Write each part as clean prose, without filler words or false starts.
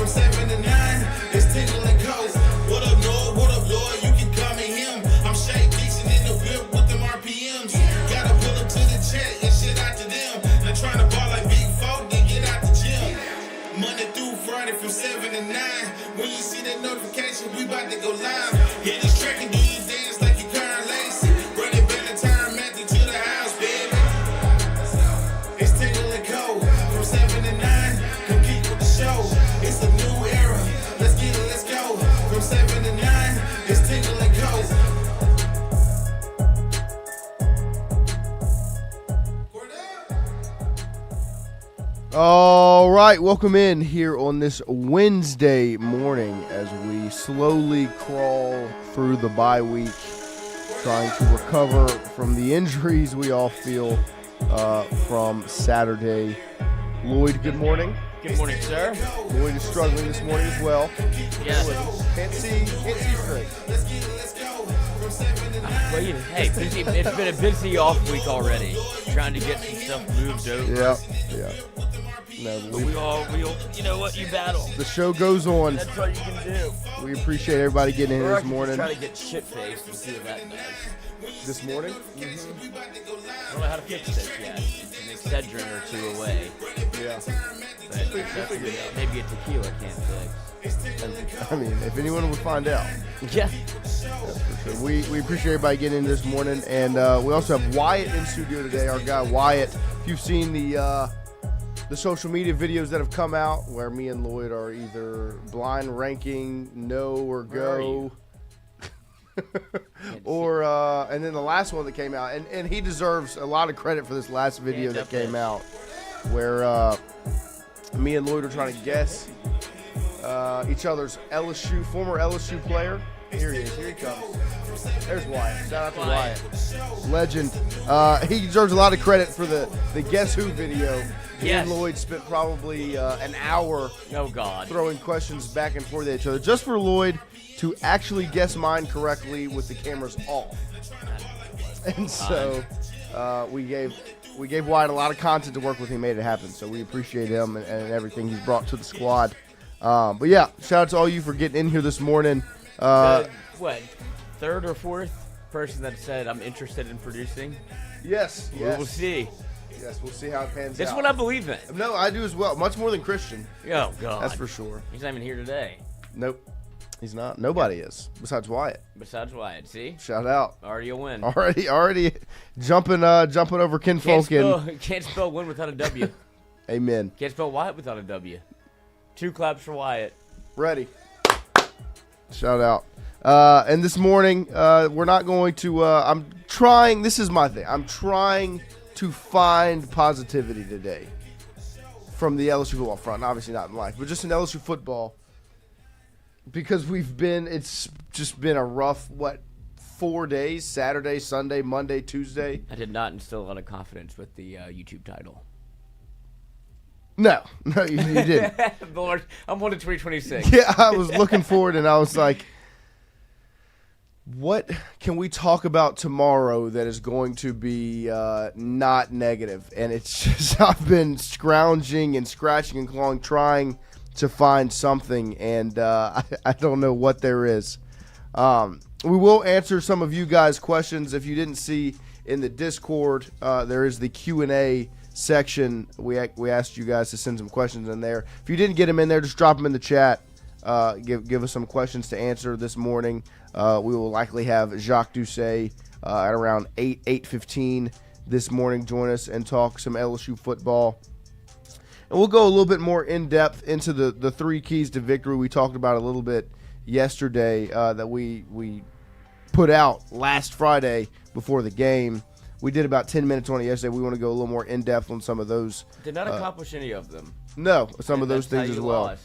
From 7 to 9, it's Tingle and Co. What up, Lloyd? What up, Lloyd? You can call me him. I'm Shake Dixon in the whip with them RPMs. Gotta pull up to the chat and shit out to them. They're trying to ball like big folk, then get out the gym. Monday through Friday from 7 to 9. When you see that notification, we about to go live. Hit this track and do you dance like you Karen Lacey. Running Valentine Matthew to the house, baby. It's Tingle and Co. From 7 to 9. Come keep with the show. It's a new era. Let's get it, let's go. From 7 to 9. It's Tingle and Co. All right, welcome in here on this Wednesday morning as we slowly crawl through the bye week, trying to recover from the injuries we all feel from Saturday. Lloyd, good morning. Good morning, sir. Lloyd is struggling this morning as well. Yes. Can't see straight. Well, hey, it's been a busy off week already, trying to get some stuff moved over. Yeah. No, But we all, you know what, you battle. the show goes on. That's what you can do. We appreciate everybody getting in here Or I this can morning. just try to get shit-faced and see what that does. This morning? I don't know how to fix this yet. It's an Excedrin or two away. Yeah. But that's good. Maybe a tequila can't fix. I mean, if anyone would find out. Yeah. That's for sure. We appreciate everybody getting in this morning. And we also have Wyatt in studio today, our guy Wyatt. If you've seen the social media videos that have come out where me and Lloyd are either blind ranking no or go. Or and then the last one that came out, and he deserves a lot of credit for this last video that came out where me and Lloyd are trying to guess each other's former LSU player. Here he is. Here he comes. There's Wyatt. Shout out to Wyatt. Legend. He deserves a lot of credit for the Guess Who video. Me and Lloyd spent probably an hour throwing questions back and forth at each other just for Lloyd to actually guess mine correctly with the cameras off. And so we gave Wyatt a lot of content to work with. He made it happen. So we appreciate him and everything he's brought to the squad. But yeah, shout out to all you for getting in here this morning. What, third or fourth person that said I'm interested in producing? Yes. We'll see. Yes, we'll see how it pans out. This one I believe in. No, I do as well. Much more than Christian. Oh, God. That's for sure. He's not even here today. Nope. He's not. Nobody is. Besides Wyatt. Besides Wyatt. See? Shout out. Already a win. Already jumping over Ken Fulkin. Can't spell win without a W. Amen. Can't spell Wyatt without a W. 2 claps for Wyatt. Ready. Shout out. And this morning, we're not going to, I'm trying, this is my thing. I'm trying to find positivity today from the LSU football front. Obviously not in life, but just in LSU football. Because it's just been a rough, 4 days? Saturday, Sunday, Monday, Tuesday. I did not instill a lot of confidence with the YouTube title. No, you didn't. Lord, I'm on to 2026. Yeah, I was looking forward, and I was like, what can we talk about tomorrow that is going to be not negative? And it's just, I've been scrounging and scratching and clawing, trying to find something, and I don't know what there is. We will answer some of you guys' questions. If you didn't see in the Discord, there is the Q&A section. We asked you guys to send some questions in there. If you didn't get them in there, just drop them in the chat. Give us some questions to answer this morning. We will likely have Jacques Doucet at around 8:15 this morning join us and talk some LSU football. And we'll go a little bit more in depth into the 3 keys to victory we talked about a little bit yesterday that we put out last Friday before the game. We did about 10 minutes on it yesterday. We want to go a little more in depth on some of those. Did not accomplish any of them. No, some of those things as well. Lost.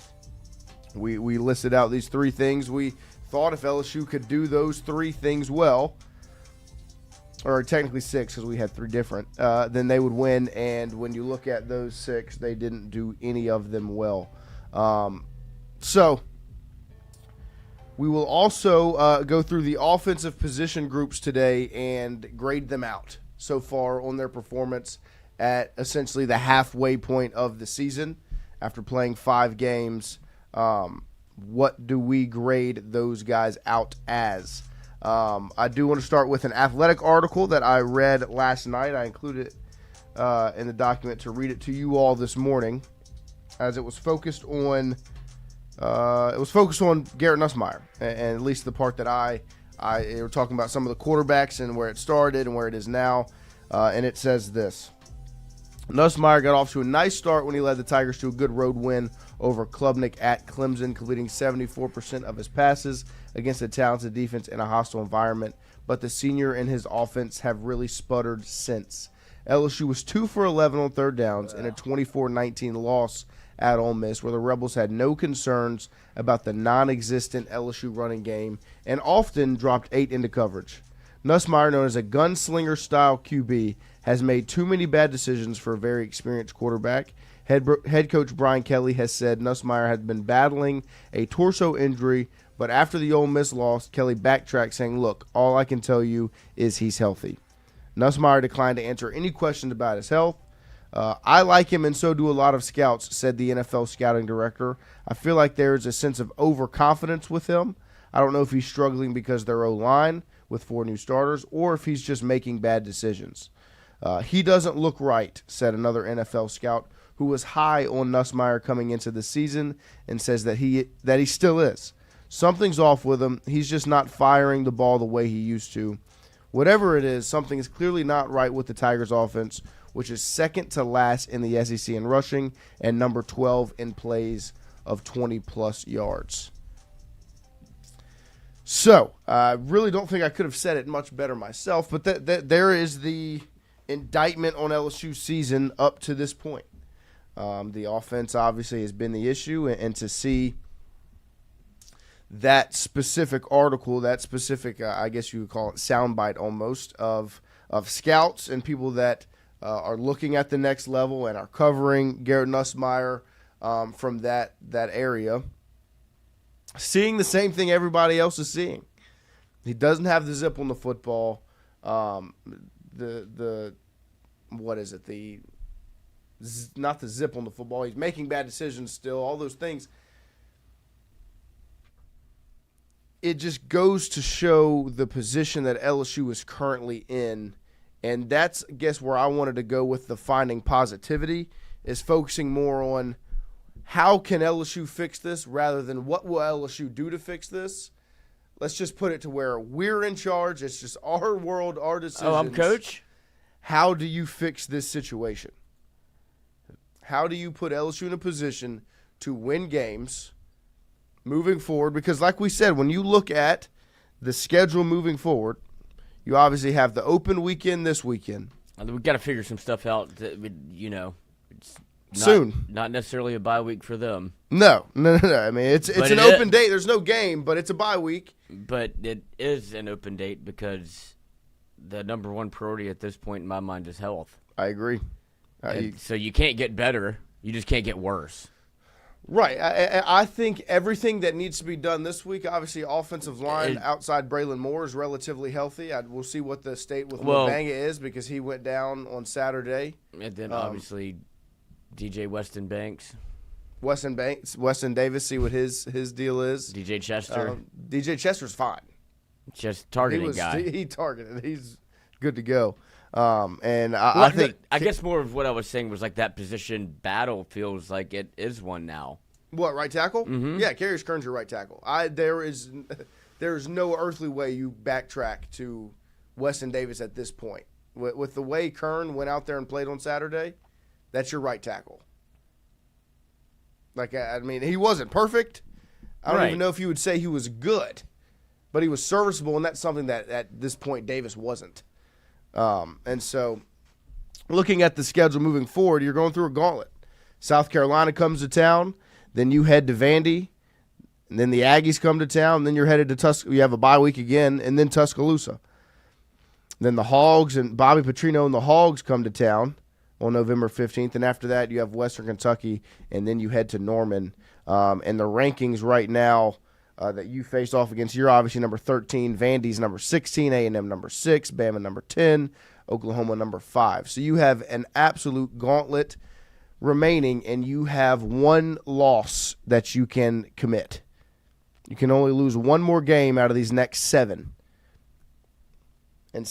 We listed out these 3 things. We thought if LSU could do those 3 things well, or technically 6 because we had 3 different, then they would win. And when you look at those 6, they didn't do any of them well. So we will also go through the offensive position groups today and grade them out so far on their performance at essentially the halfway point of the season after playing 5 games. What do we grade those guys out as? I do want to start with an athletic article that I read last night. I included it in the document to read it to you all this morning, as it was focused on Garrett Nussmeier, and at least the part that I were talking about some of the quarterbacks and where it started and where it is now, and it says this. Nussmeier got off to a nice start when he led the Tigers to a good road win over Klubnik at Clemson, completing 74% of his passes against a talented defense in a hostile environment, but the senior and his offense have really sputtered since. LSU was 2 for 11 on third downs in a 24-19 loss at Ole Miss, where the Rebels had no concerns about the non-existent LSU running game and often dropped 8 into coverage. Nussmeier, known as a gunslinger-style QB, has made too many bad decisions for a very experienced quarterback. Head coach Brian Kelly has said Nussmeier had been battling a torso injury, but after the Ole Miss loss, Kelly backtracked, saying, "Look, all I can tell you is he's healthy." Nussmeier declined to answer any questions about his health. I like him, and so do a lot of scouts, said the NFL scouting director. I feel like there's a sense of overconfidence with him. I don't know if he's struggling because their O-line with 4 new starters or if he's just making bad decisions. He doesn't look right, said another NFL scout who was high on Nussmeier coming into the season and says that he still is. Something's off with him. He's just not firing the ball the way he used to. Whatever it is, something is clearly not right with the Tigers' offense, which is second to last in the SEC in rushing and number 12 in plays of 20-plus yards. So, I really don't think I could have said it much better myself, but there is the indictment on LSU's season up to this point. The offense obviously has been the issue, and to see that specific article, that specific, I guess you would call it soundbite almost, of scouts and people that are looking at the next level and are covering Garrett Nussmeier from that area, seeing the same thing everybody else is seeing. He doesn't have the zip on the football. What is it? Not the zip on the football. He's making bad decisions still, all those things. It just goes to show the position that LSU is currently in. And that's, I guess, where I wanted to go with the finding positivity, is focusing more on how can LSU fix this rather than what will LSU do to fix this. Let's just put it to where we're in charge. It's just our world, our decisions. Oh, I'm coach? How do you fix this situation? How do you put LSU in a position to win games moving forward? Because like we said, when you look at the schedule moving forward, you obviously have the open weekend this weekend. We've got to figure some stuff out, it's soon. Not necessarily a bye week for them. No. I mean, it's an open date. There's no game, but it's a bye week. But it is an open date because the number one priority at this point in my mind is health. I agree. So you can't get better. You just can't get worse. Right. I think everything that needs to be done this week, obviously offensive line outside Braylon Moore is relatively healthy. We'll see what the state with Mobanga is because he went down on Saturday. And then obviously DJ Weston Davis, see what his deal is. DJ Chester. DJ Chester's fine. Just targeting guy. He targeted. He's good to go. I think I guess more of what I was saying was like that position battle feels like it is one now. What, right tackle? Mm-hmm. Yeah, Karius Kern's your right tackle. There is no earthly way you backtrack to Weston Davis at this point. With the way Kern went out there and played on Saturday, that's your right tackle. Like, I mean, he wasn't perfect. I don't even know if you would say he was good, but he was serviceable, and that's something that at this point Davis wasn't. And so looking at the schedule moving forward, you're going through a gauntlet. South Carolina comes to town, then you head to Vandy, and then the Aggies come to town, and then you're headed to you have a bye week again, and then Tuscaloosa. Then the Hogs and Bobby Petrino and the Hogs come to town on November 15th, and after that you have Western Kentucky, and then you head to Norman. And the rankings right now that you face off against, you're obviously number 13, Vandy's number 16, A&M number 6, Bama number 10, Oklahoma number 5. So you have an absolute gauntlet remaining, and you have one loss that you can commit. You can only lose one more game out of these next 7. And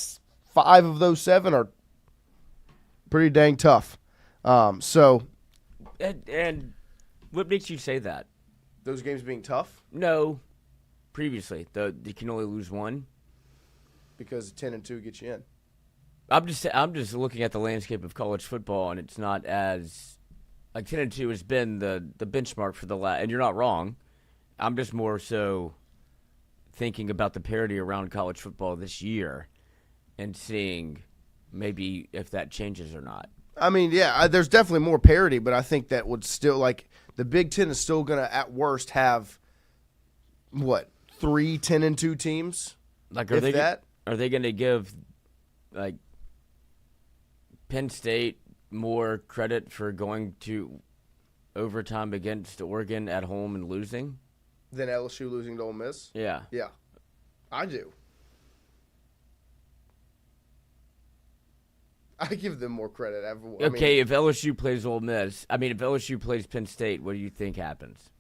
5 of those 7 are pretty dang tough. And what makes you say that? Those games being tough? No, previously you can only lose one Because 10-2 gets you in. I'm just looking at the landscape of college football, and it's not as like 10-2 has been the benchmark for the last. And you're not wrong. I'm just more so thinking about the parity around college football this year, and seeing maybe if that changes or not. I mean, yeah, there's definitely more parity, but I think that would still, like, the Big Ten is still going to, at worst, have, 3 10-2 teams? Like, are they going to give, like, Penn State more credit for going to overtime against Oregon at home and losing? Than LSU losing to Ole Miss? Yeah. Yeah, I do. I give them more credit. If LSU plays Ole Miss, if LSU plays Penn State, what do you think happens?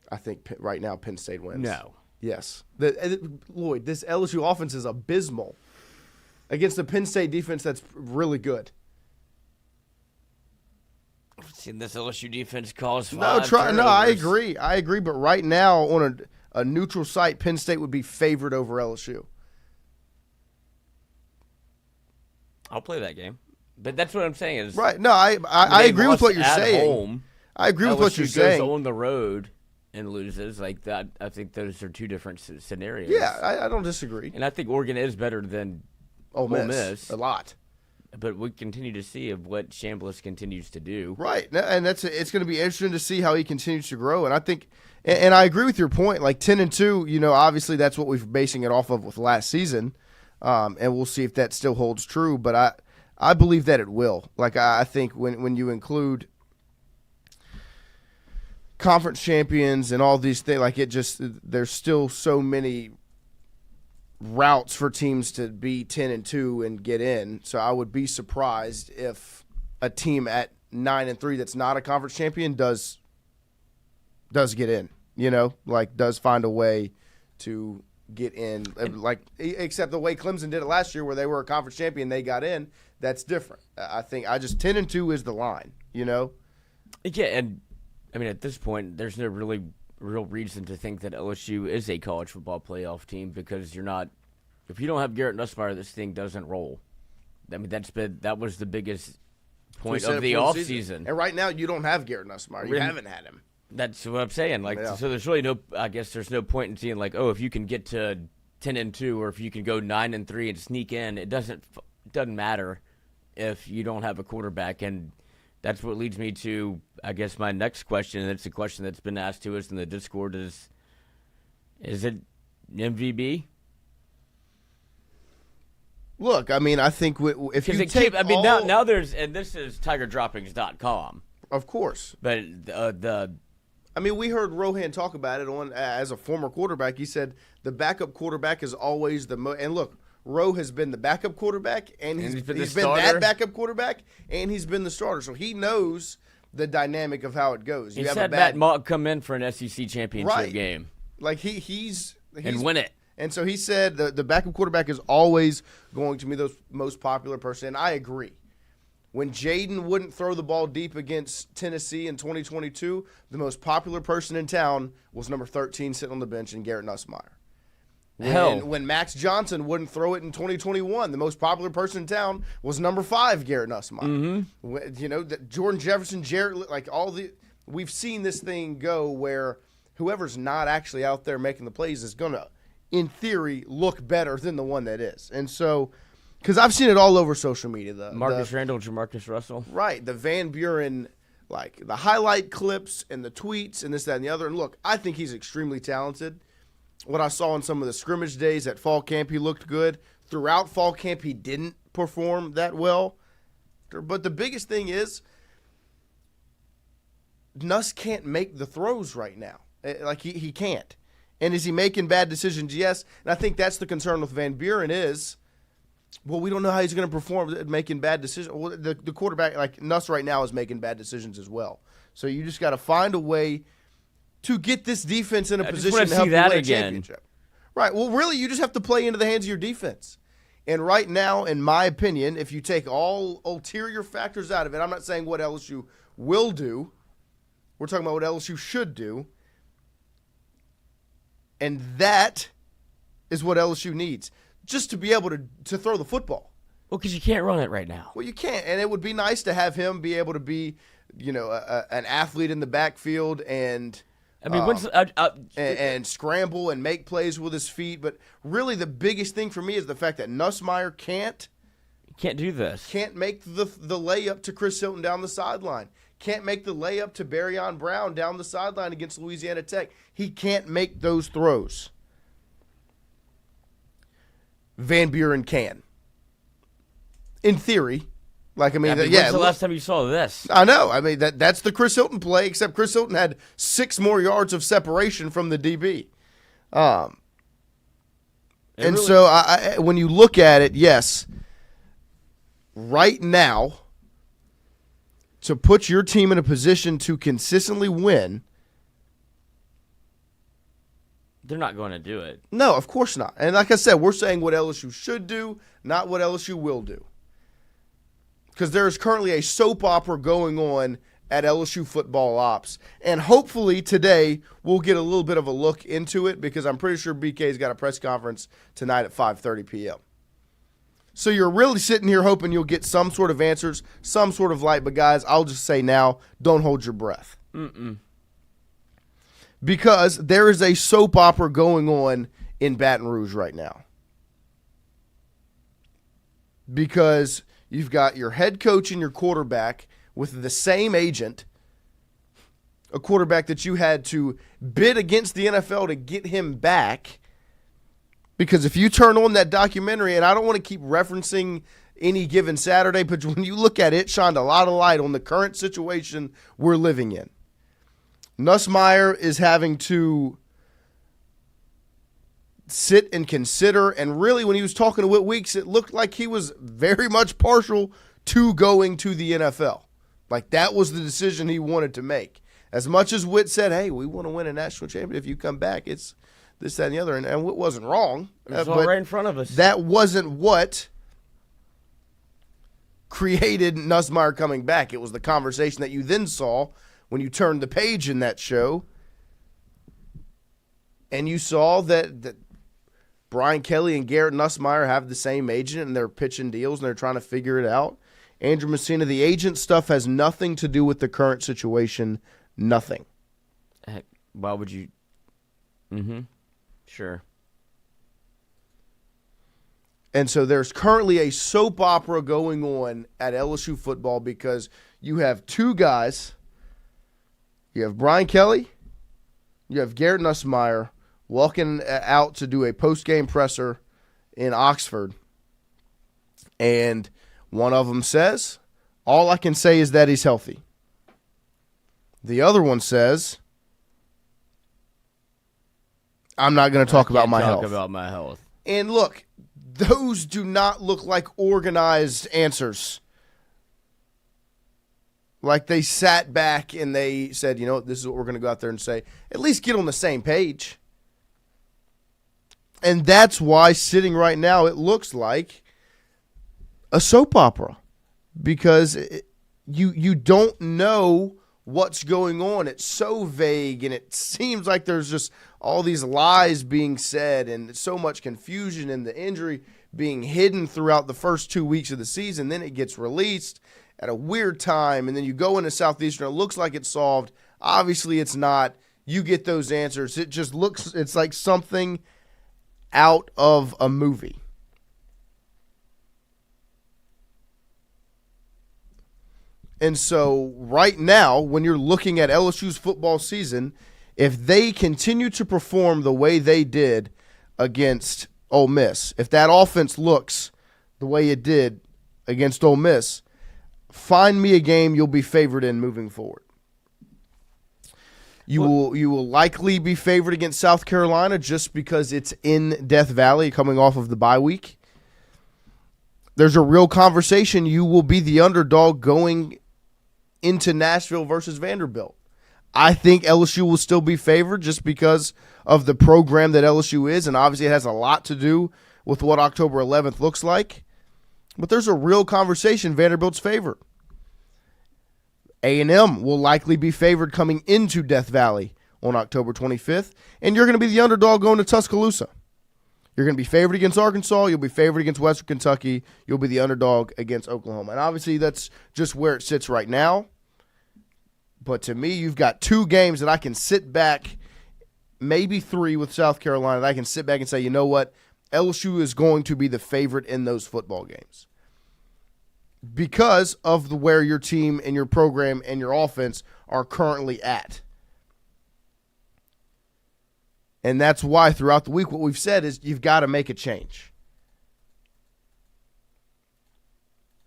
I think right now Penn State wins. No. Yes. Lloyd, this LSU offense is abysmal against the Penn State defense that's really good. I've seen this LSU defense cause 5 No, I agree. But right now, on a neutral site, Penn State would be favored over LSU. I'll play that game. But that's what I'm saying is right. No, I agree with what you're saying. Home, I agree with what you're saying. Goes on the road and loses like that. I think those are 2 different scenarios. Yeah, I don't disagree. And I think Oregon is better than Ole Miss a lot. But we continue to see of what Chambliss continues to do. Right, and it's going to be interesting to see how he continues to grow. And I think, and I agree with your point. Like 10-2, obviously that's what we're basing it off of with last season, and we'll see if that still holds true. But I believe that it will. Like I think when you include conference champions and all these things, like there's still so many routes for teams to be 10-2 and get in. So I would be surprised if a team at 9-3 that's not a conference champion does get in, does find a way to get in, like, except the way Clemson did it last year where they were a conference champion, they got in. That's different. I think 10-2 is the line, Yeah, and at this point, there's no real reason to think that LSU is a college football playoff team because if you don't have Garrett Nussmeier, this thing doesn't roll. That was the biggest point of the offseason. And right now you don't have Garrett Nussmeier. You haven't had him. That's what I'm saying. So there's really there's no point in seeing if you can get to 10-2 or if you can go 9-3 and sneak in, it doesn't matter if you don't have a quarterback. And that's what leads me to, I guess, my next question, and it's a question that's been asked to us in the Discord is it MVB? Look, I think if you take now there's, and this is TigerDroppings.com. Of course. But we heard Rohan talk about it as a former quarterback. He said the backup quarterback is always and look, Rowe has been the backup quarterback, and he's been that backup quarterback, and he's been the starter. So he knows the dynamic of how it goes. He said Matt Mock come in for an SEC championship game. Like he's and win it. And so he said the backup quarterback is always going to be the most popular person, and I agree. When Jaden wouldn't throw the ball deep against Tennessee in 2022, the most popular person in town was number 13 sitting on the bench and Garrett Nussmeier. When Max Johnson wouldn't throw it in 2021, the most popular person in town was number 5, Garrett Nussmeier. Mm-hmm. Jordan Jefferson, Jarrett, we've seen this thing go where whoever's not actually out there making the plays is going to, in theory, look better than the one that is. And so, because I've seen it all over social media. Marcus Randall, Jamarcus Russell. Right. The Van Buren, the highlight clips and the tweets and this, that, and the other. And look, I think he's extremely talented. What I saw in some of the scrimmage days at fall camp, he looked good. Throughout fall camp, he didn't perform that well. But the biggest thing is Nuss can't make the throws right now. He can't. And is he making bad decisions? Yes. And I think that's the concern with Van Buren is Well, we don't know how he's going to perform making bad decisions. Well, the quarterback, like Nuss right now, is making bad decisions as well. So you just got to find a way to get this defense in a position to help you win a championship. Right. Well, really, you just have to play into the hands of your defense. And right now, in my opinion, if you take all ulterior factors out of it, I'm not saying what LSU will do. We're talking about what LSU should do. And that is what LSU needs, just to be able to throw the football. Well, because you can't run it right now. Well, you can't. And it would be nice to have him be able to be, an athlete in the backfield and and scramble and make plays with his feet. But really the biggest thing for me is the fact that Nussmeier can't do this. Can't make the layup to Chris Hilton down the sideline. Can't make the layup to Barryon Brown down the sideline against Louisiana Tech. He can't make those throws. Van Buren can. In theory. When's the last time you saw this? I know. I mean, that's the Chris Hilton play, except Chris Hilton had 6 more yards of separation from the DB. So when you look at it, yes, right now, to put your team in a position to consistently win, they're not going to do it. No, of course not. And like I said, we're saying what LSU should do, not what LSU will do. Because there is currently a soap opera going on at LSU football ops. And hopefully today we'll get a little bit of a look into it, because I'm pretty sure BK's got a press conference tonight at 5:30 p.m. So you're really sitting here hoping you'll get some sort of answers, some sort of light. But, guys, I'll just say now, don't hold your breath. Because there is a soap opera going on in Baton Rouge right now. Because you've got your head coach and your quarterback with the same agent, a quarterback that you had to bid against the NFL to get him back. Because if you turn on that documentary, and I don't want to keep referencing Any Given Saturday, but when you look at it, it shined a lot of light on the current situation we're living in. Nussmeier is having to sit and consider, and really when he was talking to Whit Weeks, it looked like he was very much partial to going to the NFL. Like that was the decision he wanted to make. As much as Whit said, hey, we want to win a national championship. If you come back, it's this, that, and the other. And Whit wasn't wrong. It's all right in front of us. That wasn't what created Nussmeier coming back. It was the conversation that you then saw when you turned the page in that show, and you saw that Brian Kelly and Garrett Nussmeier have the same agent, and they're pitching deals, and they're trying to figure it out. Andrew Messina, the agent stuff has nothing to do with the current situation. Nothing. Heck, why would you? Sure. And so there's currently a soap opera going on at LSU football because you have 2 guys. You have Brian Kelly. You have Garrett Nussmeier walking out to do a post-game presser in Oxford. And one of them says, all I can say is that he's healthy. The other one says, I'm not going to talk about my health. And look, those do not look like organized answers. Like they sat back and they said, you know, this is what we're going to go out there and say. At least get on the same page. And that's why sitting right now it looks like a soap opera. Because you don't know what's going on. It's so vague, and it seems like there's just all these lies being said and so much confusion, and the injury being hidden throughout the first 2 weeks of the season. Then it gets released at a weird time, and then you go into Southeastern. It looks like it's solved. Obviously, it's not. You get those answers. It just looks – it's like something out of a movie. And so right now, when you're looking at LSU's football season, if they continue to perform the way they did against Ole Miss, if that offense looks the way it did against Ole Miss, find me a game you'll be favored in moving forward. You will likely be favored against South Carolina just because it's in Death Valley coming off of the bye week. there's a real conversation. You will be the underdog going into Nashville versus Vanderbilt. I think LSU will still be favored just because of the program that LSU is, and obviously it has a lot to do with what October 11th looks like. But there's a real conversation Vanderbilt's favored. A&M will likely be favored coming into Death Valley on October 25th, and you're going to be the underdog going to Tuscaloosa. You're going to be favored against Arkansas. You'll be favored against Western Kentucky. You'll be the underdog against Oklahoma. And obviously that's just where it sits right now. But to me, you've got 2 games that I can sit back, maybe 3 with South Carolina, that I can sit back and say, you know what, LSU is going to be the favorite in those football games because of where your team and your program and your offense are currently at. And that's why throughout the week what we've said is you've got to make a change.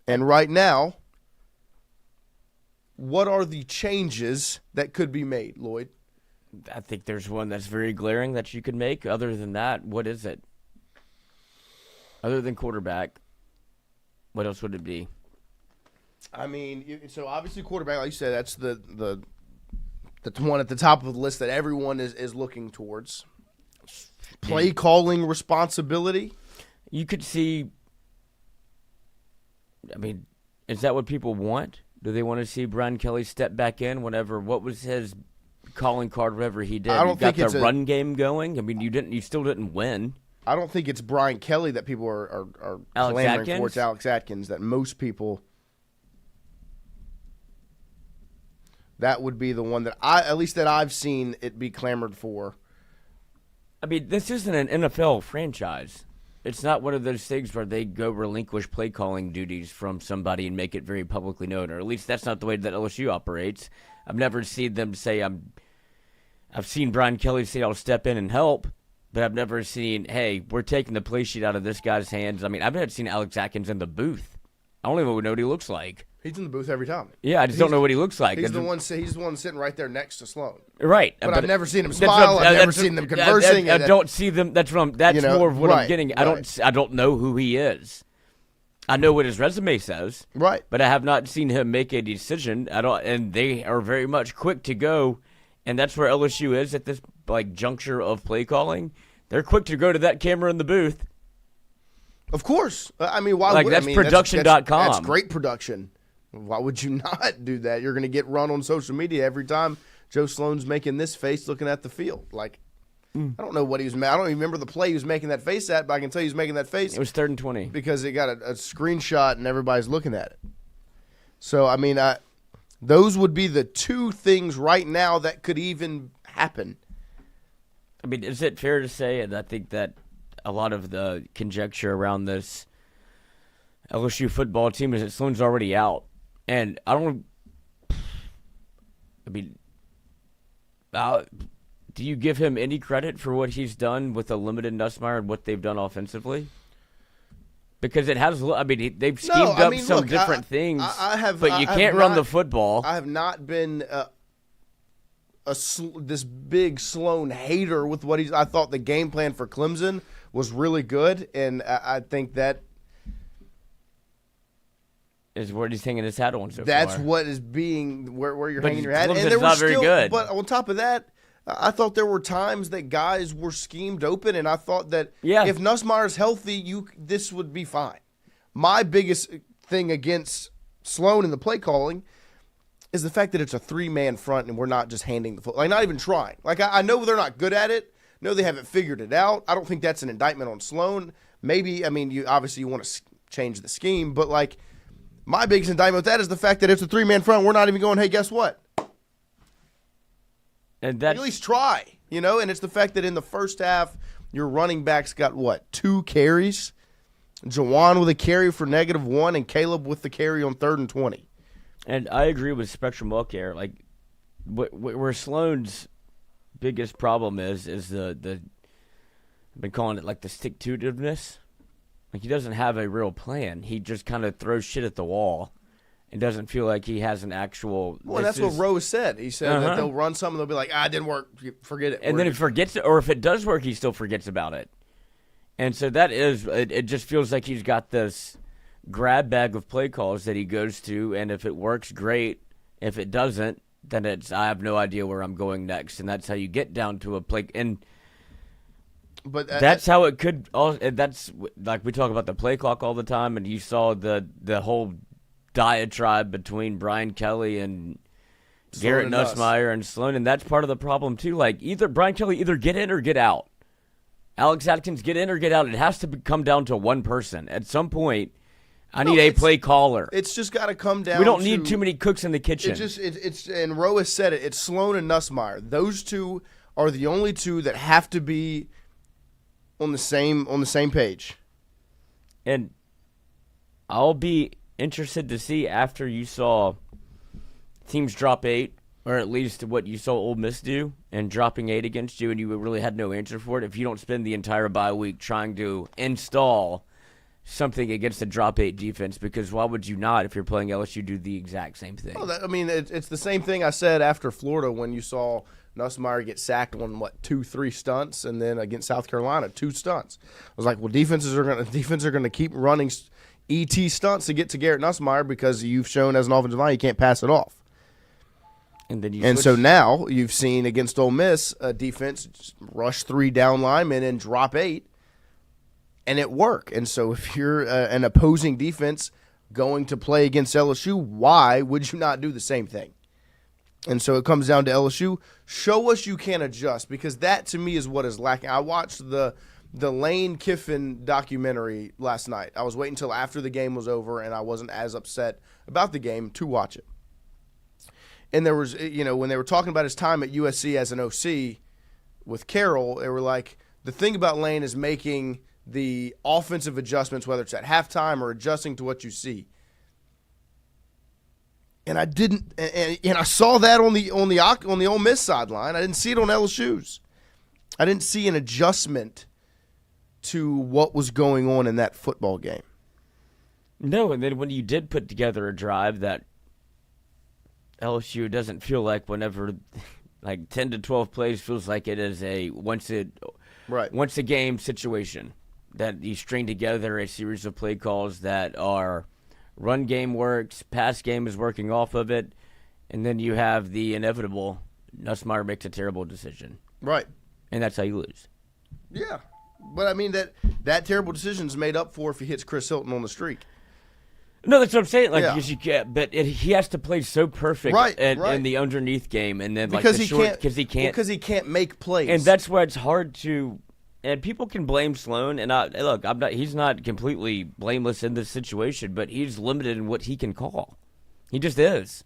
And right now, what are the changes that could be made, Lloyd? I think there's one that's very glaring that you could make. Other than that, what is it? Other than quarterback, what else would it be? I mean, so obviously quarterback, like you said, that's the one at the top of the list that everyone is looking towards. Play calling responsibility. You could see, I mean, is that what people want? Do they want to see Brian Kelly step back in whenever, what was his calling card, whatever he did? I don't think got the run game going. I mean, you still didn't win. I don't think it's Brian Kelly that people are clamoring for. It's Alex Atkins that most people. That would be the one that at least that I've seen it be clamored for. I mean, this isn't an NFL franchise. It's not one of those things where they go relinquish play calling duties from somebody and make it very publicly known, or at least that's not the way that LSU operates. I've never seen them say I've seen Brian Kelly say I'll step in and help, but I've never seen, hey, we're taking the play sheet out of this guy's hands. I mean, I've never seen Alex Atkins in the booth. I don't even know what he looks like. He's in the booth every time. Yeah, I just don't know what he looks like. He's the one sitting right there next to Sloan. Right, but I've never seen him smile. I've never seen them conversing. I don't see them. That's more of what I'm getting. Right. I don't know who he is. I know what his resume says. Right, but I have not seen him make a decision at all. And they are very much quick to go, and that's where LSU is at this juncture of play calling. They're quick to go to that camera in the booth. Of course. I mean, why would that's production.com. That's great production. Why would you not do that? You're going to get run on social media every time Joe Sloan's making this face looking at the field. I don't know what he was I don't even remember the play he was making that face at, but I can tell you he was making that face. It was 3rd and 20. Because it got a screenshot and everybody's looking at it. So, I mean, those would be the 2 things right now that could even happen. I mean, is it fair to say, and I think that a lot of the conjecture around this LSU football team is that Sloan's already out. And do you give him any credit for what he's done with a limited Nussmeier and what they've done offensively? Because it has, they've schemed up some different things, but you can't run the football. I have not been this big Sloan hater with what I thought the game plan for Clemson was really good, and I think that is what he's hanging his hat on so That's far. what is being where you're hanging your hat. And there not very good. But on top of that, I thought there were times that guys were schemed open, and I thought that if Nussmeier's healthy, this would be fine. My biggest thing against Sloan in the play calling is the fact that it's a 3-man front and we're not just handing the football, not even trying. I know they're not good at it. No, they haven't figured it out. I don't think that's an indictment on Sloan. Maybe, you obviously you want to change the scheme, but my biggest indictment with that is the fact that it's a 3-man front. We're not even going, hey, guess what? And at least try, and it's the fact that in the first half, your running backs got 2 carries? Jawan with a carry for -1 and Caleb with the carry on 3rd and 20. And I agree with Spectrum Wellcare. Where Sloan's biggest problem is the I've been calling it the stick-to-itiveness. He doesn't have a real plan. He just kind of throws shit at the wall and doesn't feel like he has an actual... Well, that's what Rose said. He said that they'll run something, they'll be like, it didn't work, forget it. And then he forgets it, or if it does work, he still forgets about it. And so that is... It just feels like he's got this grab bag of play calls that he goes to, and if it works, great. If it doesn't, then I have no idea where I'm going next, and that's how you get down to a play. And that's how it could. That's like we talk about the play clock all the time, and you saw the whole diatribe between Brian Kelly and Garrett Nussmeier and Sloan, and that's part of the problem too. Like Brian Kelly either get in or get out. Alex Atkins get in or get out. It has to come down to one person at some point. I need a play caller. It's just got to come down. We don't need too many cooks in the kitchen. It's and Roa said it. It's Sloan and Nussmeier. Those two are the only two that have to be on the same page. And I'll be interested to see after you saw teams drop 8, or at least what you saw Ole Miss do, and dropping 8 against you, and you really had no answer for it. If you don't spend the entire bye week trying to install something against the drop 8 defense, because why would you not, if you're playing LSU, do the exact same thing? Well, it's the same thing I said after Florida when you saw Nussmeier get sacked on 2-3 stunts, and then against South Carolina 2 stunts. I was like, well, defenses are going to keep running ET stunts to get to Garrett Nussmeier because you've shown as an offensive line you can't pass it off. And so now you've seen against Ole Miss a defense rush 3 down linemen and drop 8, and it worked. And so if you're an opposing defense going to play against LSU, why would you not do the same thing? And so it comes down to LSU. Show us you can adjust, because that to me is what is lacking. I watched the Lane Kiffin documentary last night. I was waiting until after the game was over, and I wasn't as upset about the game to watch it. And there was, when they were talking about his time at USC as an OC with Carroll, they were like, the thing about Lane is making the offensive adjustments, whether it's at halftime or adjusting to what you see. And I didn't, and I saw that on the Ole Miss sideline. I didn't see it on LSU's. I didn't see an adjustment to what was going on in that football game. No, and then when you did put together a drive that LSU doesn't feel like whenever, like 10 to 12 plays feels like it is a once a game situation, that you string together a series of play calls that are run game works, pass game is working off of it, and then you have the inevitable Nussmeier makes a terrible decision. Right. And that's how you lose. Yeah. But I mean that terrible decision is made up for if he hits Chris Hilton on the streak. No, that's what I'm saying. Because you can't, but he has to play so perfect in the underneath game, and then because he can't make plays, and that's why it's hard to. And people can blame Sloan, and he's not completely blameless in this situation, but he's limited in what he can call. He just is.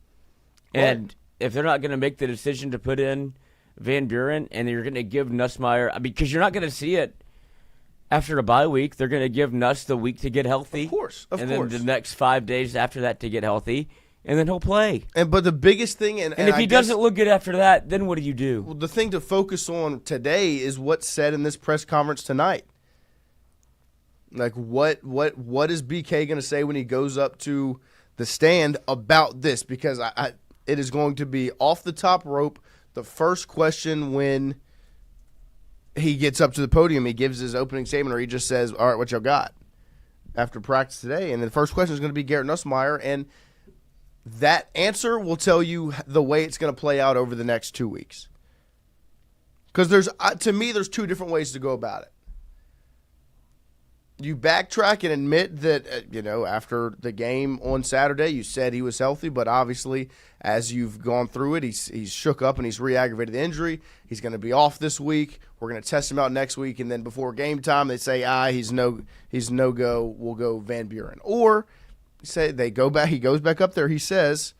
Right. And if they're not going to make the decision to put in Van Buren, and you're going to give Nussmeier, because you're not going to see it. After a bye week, they're going to give Nuss the week to get healthy. Of course. And then the next 5 days after that to get healthy, and then he'll play. But the biggest thing, and if he doesn't look good after that, then what do you do? Well, the thing to focus on today is what's said in this press conference tonight. Like, what is BK going to say when he goes up to the stand about this? Because it is going to be off the top rope. The first question when he gets up to the podium, he gives his opening statement, or he just says, all right, what y'all got after practice today? And the first question is going to be Garrett Nussmeier, and that answer will tell you the way it's going to play out over the next 2 weeks. Because to me, there's 2 different ways to go about it. You backtrack and admit that, after the game on Saturday, you said he was healthy, but obviously, as you've gone through it, he's shook up and he's re-aggravated the injury. He's going to be off this week. We're going to test him out next week, and then before game time, they say, he's no go. We'll go Van Buren. Or say they go back. He goes back up there. He says,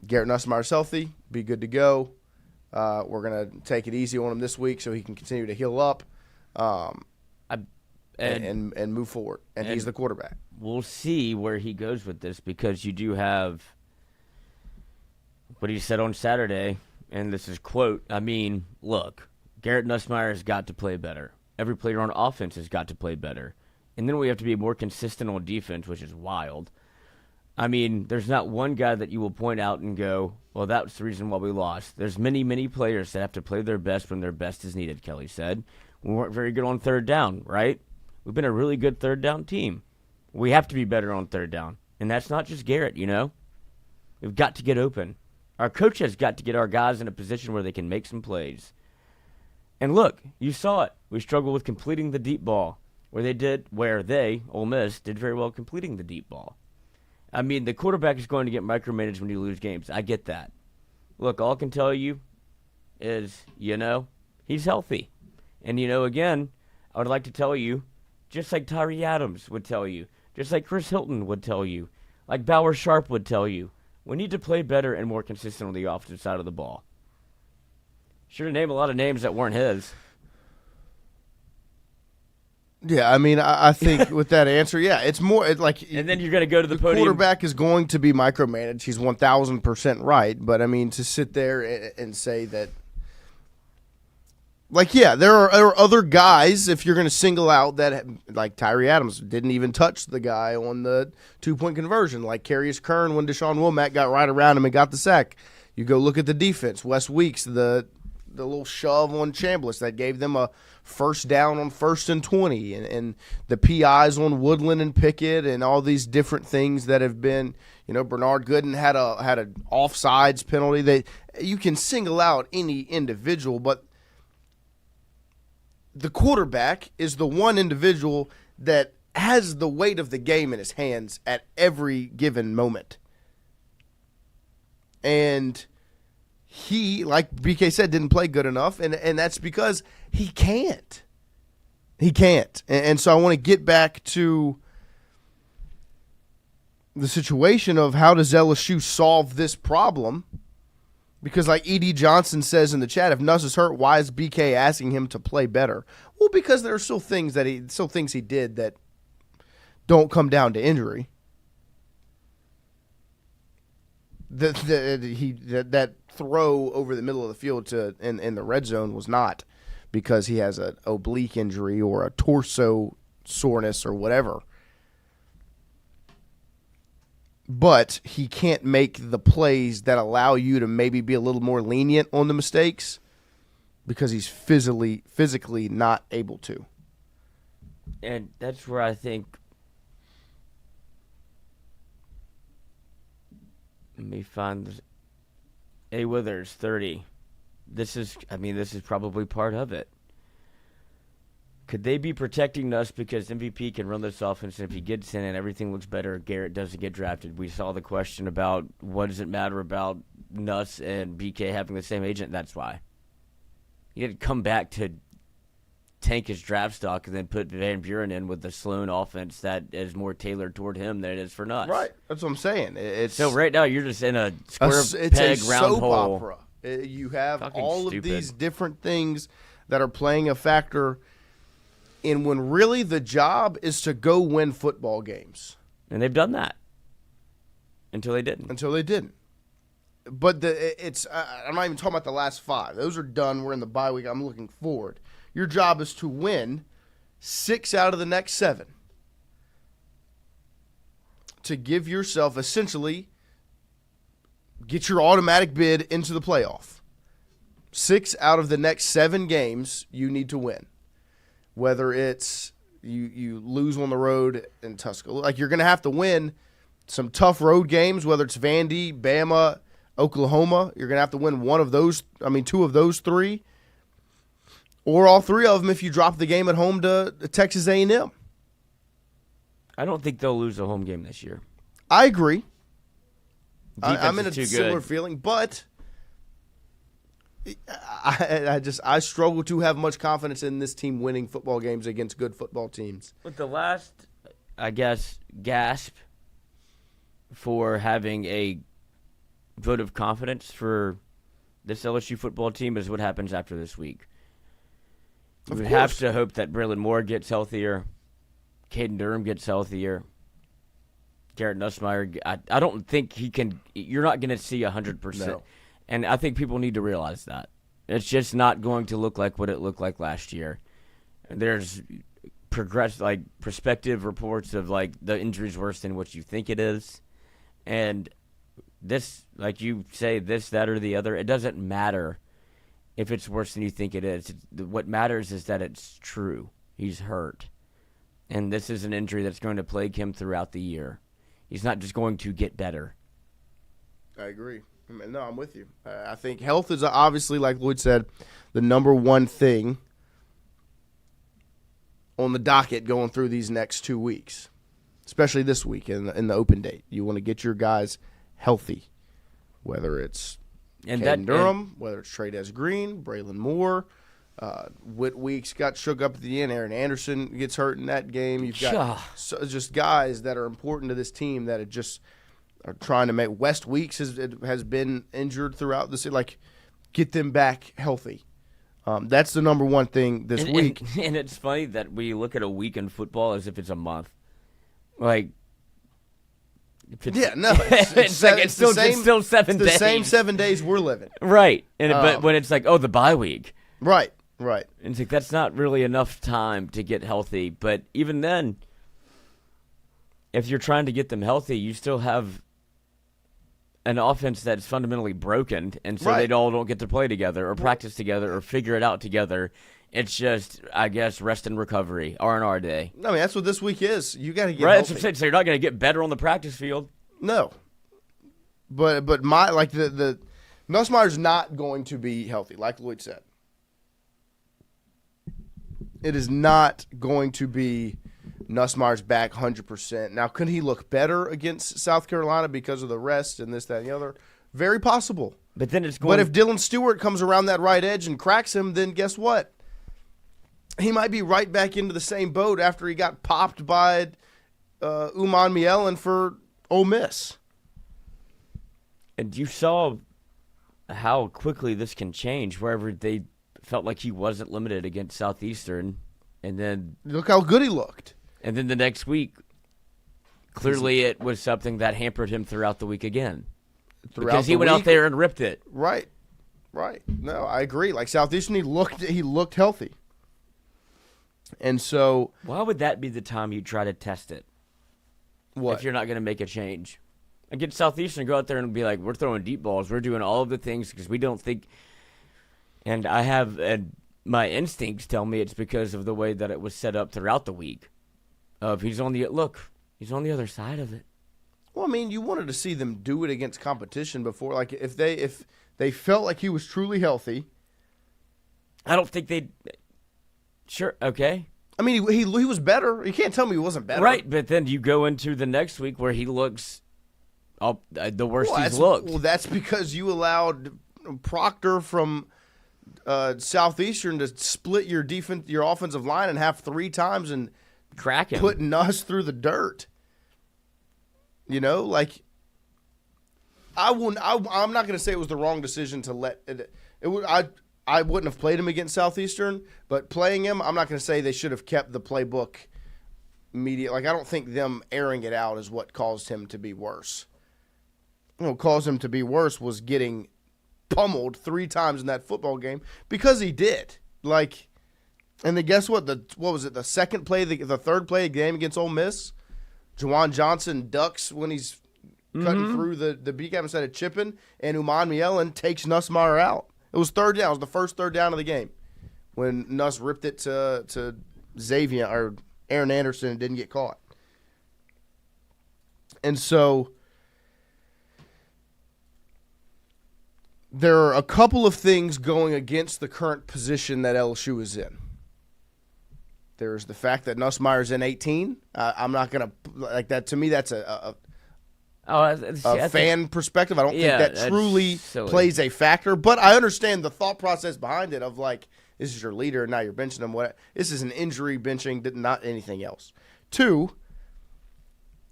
Garrett Nussmeier's healthy. Be good to go. We're going to take it easy on him this week so he can continue to heal up. And move forward. And he's the quarterback. We'll see where he goes with this, because you do have what he said on Saturday, and this is quote, look, Garrett Nussmeier has got to play better. Every player on offense has got to play better. And then we have to be more consistent on defense, which is wild. There's not one guy that you will point out and go, well, that's the reason why we lost. There's many, many players that have to play their best when their best is needed, Kelly said. We weren't very good on third down, right? We've been a really good third down team. We have to be better on third down. And that's not just Garrett, you know. We've got to get open. Our coach has got to get our guys in a position where they can make some plays. And look, you saw it. We struggled with completing the deep ball, where Ole Miss, did very well completing the deep ball. I mean, the quarterback is going to get micromanaged when you lose games. I get that. Look, all I can tell you is, he's healthy. And, again, I would like to tell you, just like Tyree Adams would tell you, just like Chris Hilton would tell you, like Bauer Sharp would tell you, we need to play better and more consistent on the offensive side of the ball. Sure to name a lot of names that weren't his. Yeah, I mean, I think with that answer, yeah, it's more like. And then you're going to go to the podium. Quarterback is going to be micromanaged. He's 1,000% right. But I mean, to sit there and say that, like, yeah, there are other guys. If you're going to single out that, like Tyree Adams didn't even touch the guy on the 2-point conversion, like Carius Kern when Deshaun Womack got right around him and got the sack. You go look at the defense. Wes Weeks, the little shove on Chambliss that gave them a first down on 1st and 20, and the PIs on Woodland and Pickett, and all these different things that have been, Bernard Gooden had a offsides penalty. That you can single out any individual, but the quarterback is the one individual that has the weight of the game in his hands at every given moment. And he, like BK said, didn't play good enough, and that's because he can't. He can't. And so I want to get back to the situation of how does LSU solve this problem? Because like E.D. Johnson says in the chat, if Nuss is hurt, why is BK asking him to play better? Well, because there are still things he did that don't come down to injury. That throw over the middle of the field in the red zone was not because he has an oblique injury or a torso soreness or whatever. But he can't make the plays that allow you to maybe be a little more lenient on the mistakes because he's physically not able to. And that's where I think, let me find A. Withers, 30. This is probably part of it. Could they be protecting us because MVP can run this offense, and if he gets in and everything looks better, Garrett doesn't get drafted? We saw the question about what does it matter about Nuss and BK having the same agent. That's why. He didn't come back to tank his draft stock and then put Van Buren in with the Sloan offense that is more tailored toward him than it is for Nuss. Right. That's what I'm saying. So right now you're just in a square peg round hole. Opera. You have all of these different things that are playing a factor in when really the job is to go win football games. And they've done that until they didn't. But I'm not even talking about the last 5. Those are done. We're in the bye week. I'm looking forward. Your job is to win 6 out of the next 7. To give yourself essentially get your automatic bid into the playoff. 6 out of the next 7 games you need to win. Whether it's you lose on the road in Tuscaloosa. Like you're going to have to win some tough road games, whether it's Vandy, Bama, Oklahoma. You're going to have to win 2 of those 3. Or all 3 of them if you drop the game at home to Texas A&M. I don't think they'll lose a home game this year. I agree. I'm in a similar feeling, but I struggle to have much confidence in this team winning football games against good football teams. But the last, I guess, gasp for having a vote of confidence for this LSU football team is what happens after this week. We have to hope that Braylon Moore gets healthier, Caden Durham gets healthier, Garrett Nussmeier. I don't think he can. You're not going to see 100%. No. And I think people need to realize that. It's just not going to look like what it looked like last year. There's prospective reports of the injury's worse than what you think it is. And this, like you say, this, that, or the other, it doesn't matter if it's worse than you think it is. What matters is that it's true. He's hurt. And this is an injury that's going to plague him throughout the year. He's not just going to get better. I agree. No, I'm with you. I think health is obviously, like Lloyd said, the number one thing on the docket going through these next 2 weeks, especially this week in the open date. You want to get your guys healthy, whether it's Caden Durham, whether it's Trey Green, Braylon Moore. Whit Weeks got shook up at the end. Aaron Anderson gets hurt in that game. You've got just guys that are important to this team that are trying to make. West Weeks has been injured throughout this. Like, get them back healthy. That's the number one thing this week. And it's funny that we look at a week in football as if it's a month. Like, it's still 7 days. The same 7 days we're living. Right. But when it's like, the bye week. Right. And it's like, that's not really enough time to get healthy. But even then, if you're trying to get them healthy, you still have an offense that's fundamentally broken, and so they all don't get to play together or practice together or figure it out together. It's just, I guess, rest and recovery, R&R day. I mean, that's what this week is. You got to get healthy. That's what I'm saying. So you're not going to get better on the practice field. No. But the Nussmeier's not going to be healthy, like Lloyd said. It is not going to be Nussmeier's back 100%. Now, could he look better against South Carolina because of the rest and this, that, and the other? Very possible. But then it's But if Dylan Stewart comes around that right edge and cracks him, then guess what? He might be right back into the same boat after he got popped by Uman Mielen for Ole Miss. And you saw how quickly this can change wherever they felt like he wasn't limited against Southeastern. And then look how good he looked. And then the next week, clearly it was something that hampered him throughout the week again. Because he went out there and ripped it. Right. No, I agree. Like Southeastern, he looked healthy. And so, why would that be the time you try to test it? What? If you're not going to make a change. Against Southeastern, go out there and be like, we're throwing deep balls. We're doing all of the things because we don't think. And I have my instincts tell me it's because of the way that it was set up throughout the week. He's on the other side of it. Well, I mean, you wanted to see them do it against competition before. Like if they felt like he was truly healthy. I don't think they'd. Sure, okay. I mean, he was better. You can't tell me he wasn't better. Right, but then you go into the next week where he looks the worst he's looked. Well, that's because you allowed Proctor from Southeastern to split your offensive line in half 3 times and crack him, putting us through the dirt. You know, like I'm not going to say it was the wrong decision to let it. I wouldn't have played him against Southeastern, but playing him, I'm not going to say they should have kept the playbook media. Like, I don't think them airing it out is what caused him to be worse. What caused him to be worse was getting pummeled 3 times in that football game because he did. Like, and then guess what? What was it? The second play, the third play of the game against Ole Miss, Juwan Johnson ducks when he's cutting through the B gap instead of chipping, and Uman Mielen takes Nussmeier out. It was third down. It was the first third down of the game when Nuss ripped it to Xavier or Aaron Anderson and didn't get caught. And so there are a couple of things going against the current position that LSU is in. There's the fact that Nussmeier's in 18. I'm not going to like that. To me, that's a fan perspective. I don't think that truly plays a factor. But I understand the thought process behind it of like, this is your leader, and now you're benching him. This is an injury benching, not anything else. 2,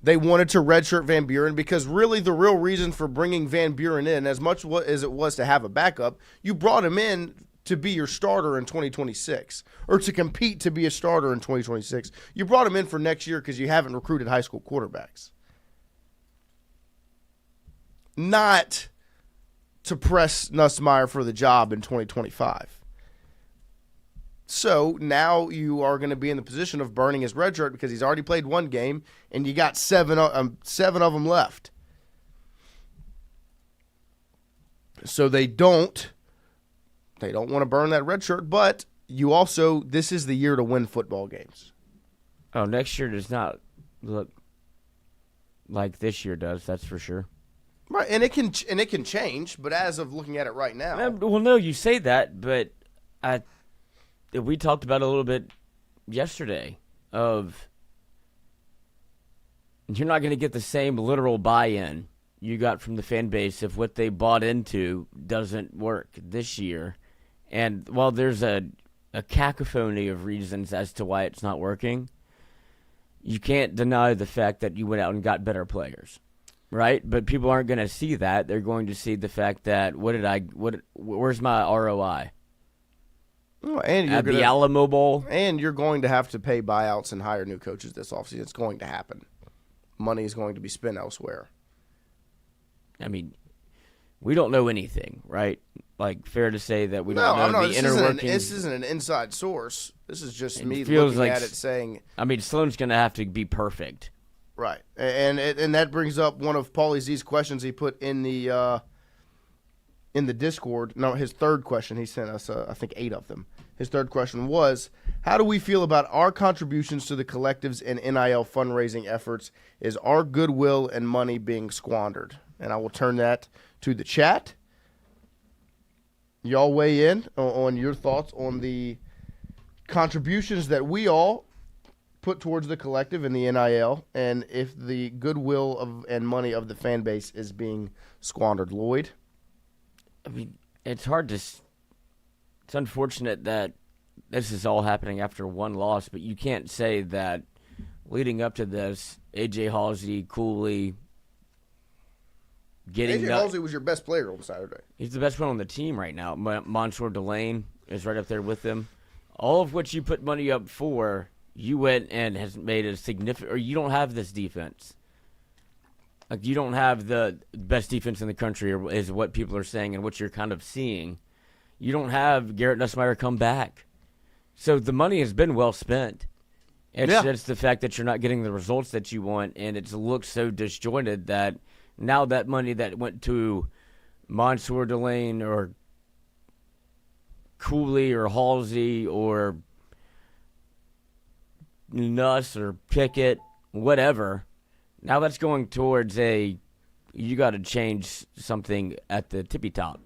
they wanted to redshirt Van Buren because really the real reason for bringing Van Buren in, as much as it was to have a backup, you brought him in to be your starter in 2026 or to compete to be a starter in 2026. You brought him in for next year because you haven't recruited high school quarterbacks. Not to press Nussmeier for the job in 2025. So now you are going to be in the position of burning his red shirt because he's already played 1 game and you got 7 of them left. So they don't want to burn that red shirt, but this is the year to win football games. Oh, next year does not look like this year does. That's for sure. Right, and it can change, but as of looking at it right now, Well, no, you say that, but we talked about it a little bit yesterday. Of you're not going to get the same literal buy-in you got from the fan base if what they bought into doesn't work this year. And while there's a cacophony of reasons as to why it's not working, you can't deny the fact that you went out and got better players, right? But people aren't going to see that. They're going to see the fact that where's my ROI? Oh, and At the Alamo Bowl. And you're going to have to pay buyouts and hire new coaches this offseason. It's going to happen. Money is going to be spent elsewhere. I mean, we don't know anything, right? Like, fair to say that we don't know the inner workings. This isn't an inside source. This is just me looking at it saying. I mean, Sloan's going to have to be perfect. Right. And that brings up one of Paulie Z's questions he put in the Discord. No, his third question. He sent us, I think, 8 of them. His third question was, how do we feel about our contributions to the collectives and NIL fundraising efforts? Is our goodwill and money being squandered? And I will turn that to the chat. Y'all weigh in on your thoughts on the contributions that we all put towards the collective and the NIL, and if the goodwill and money of the fan base is being squandered. Lloyd? I mean, it's hard to. It's unfortunate that this is all happening after one loss, but you can't say that leading up to this, A.J. Halsey, Cooley, A.J. Halsey was your best player on Saturday. He's the best one on the team right now. Mansour Delane is right up there with him. All of which you put money up for, you went and has made a significant. Or you don't have this defense. Like, you don't have the best defense in the country, is what people are saying and what you're kind of seeing. You don't have Garrett Nussmeier come back. So the money has been well spent. It's just the fact that you're not getting the results that you want, and it looks so disjointed that now that money that went to Mansour Delane or Cooley or Halsey or Nuss or Pickett, whatever, now that's going towards you got to change something at the tippy top.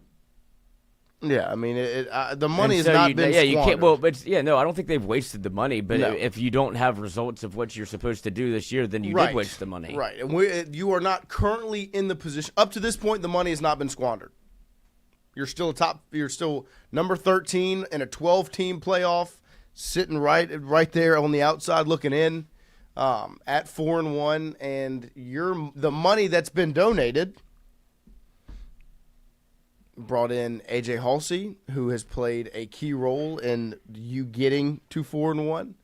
Yeah, I mean, the money has not been squandered. You can't. Well, but I don't think they've wasted the money. But if you don't have results of what you're supposed to do this year, then you did waste the money. Right, and you are not currently in the position. Up to this point, the money has not been squandered. You're still You're still number 13 in a 12-team playoff, sitting right there on the outside looking in, at 4-1, and the money that's been donated. Brought in A.J. Halsey, who has played a key role in you getting to 4-1.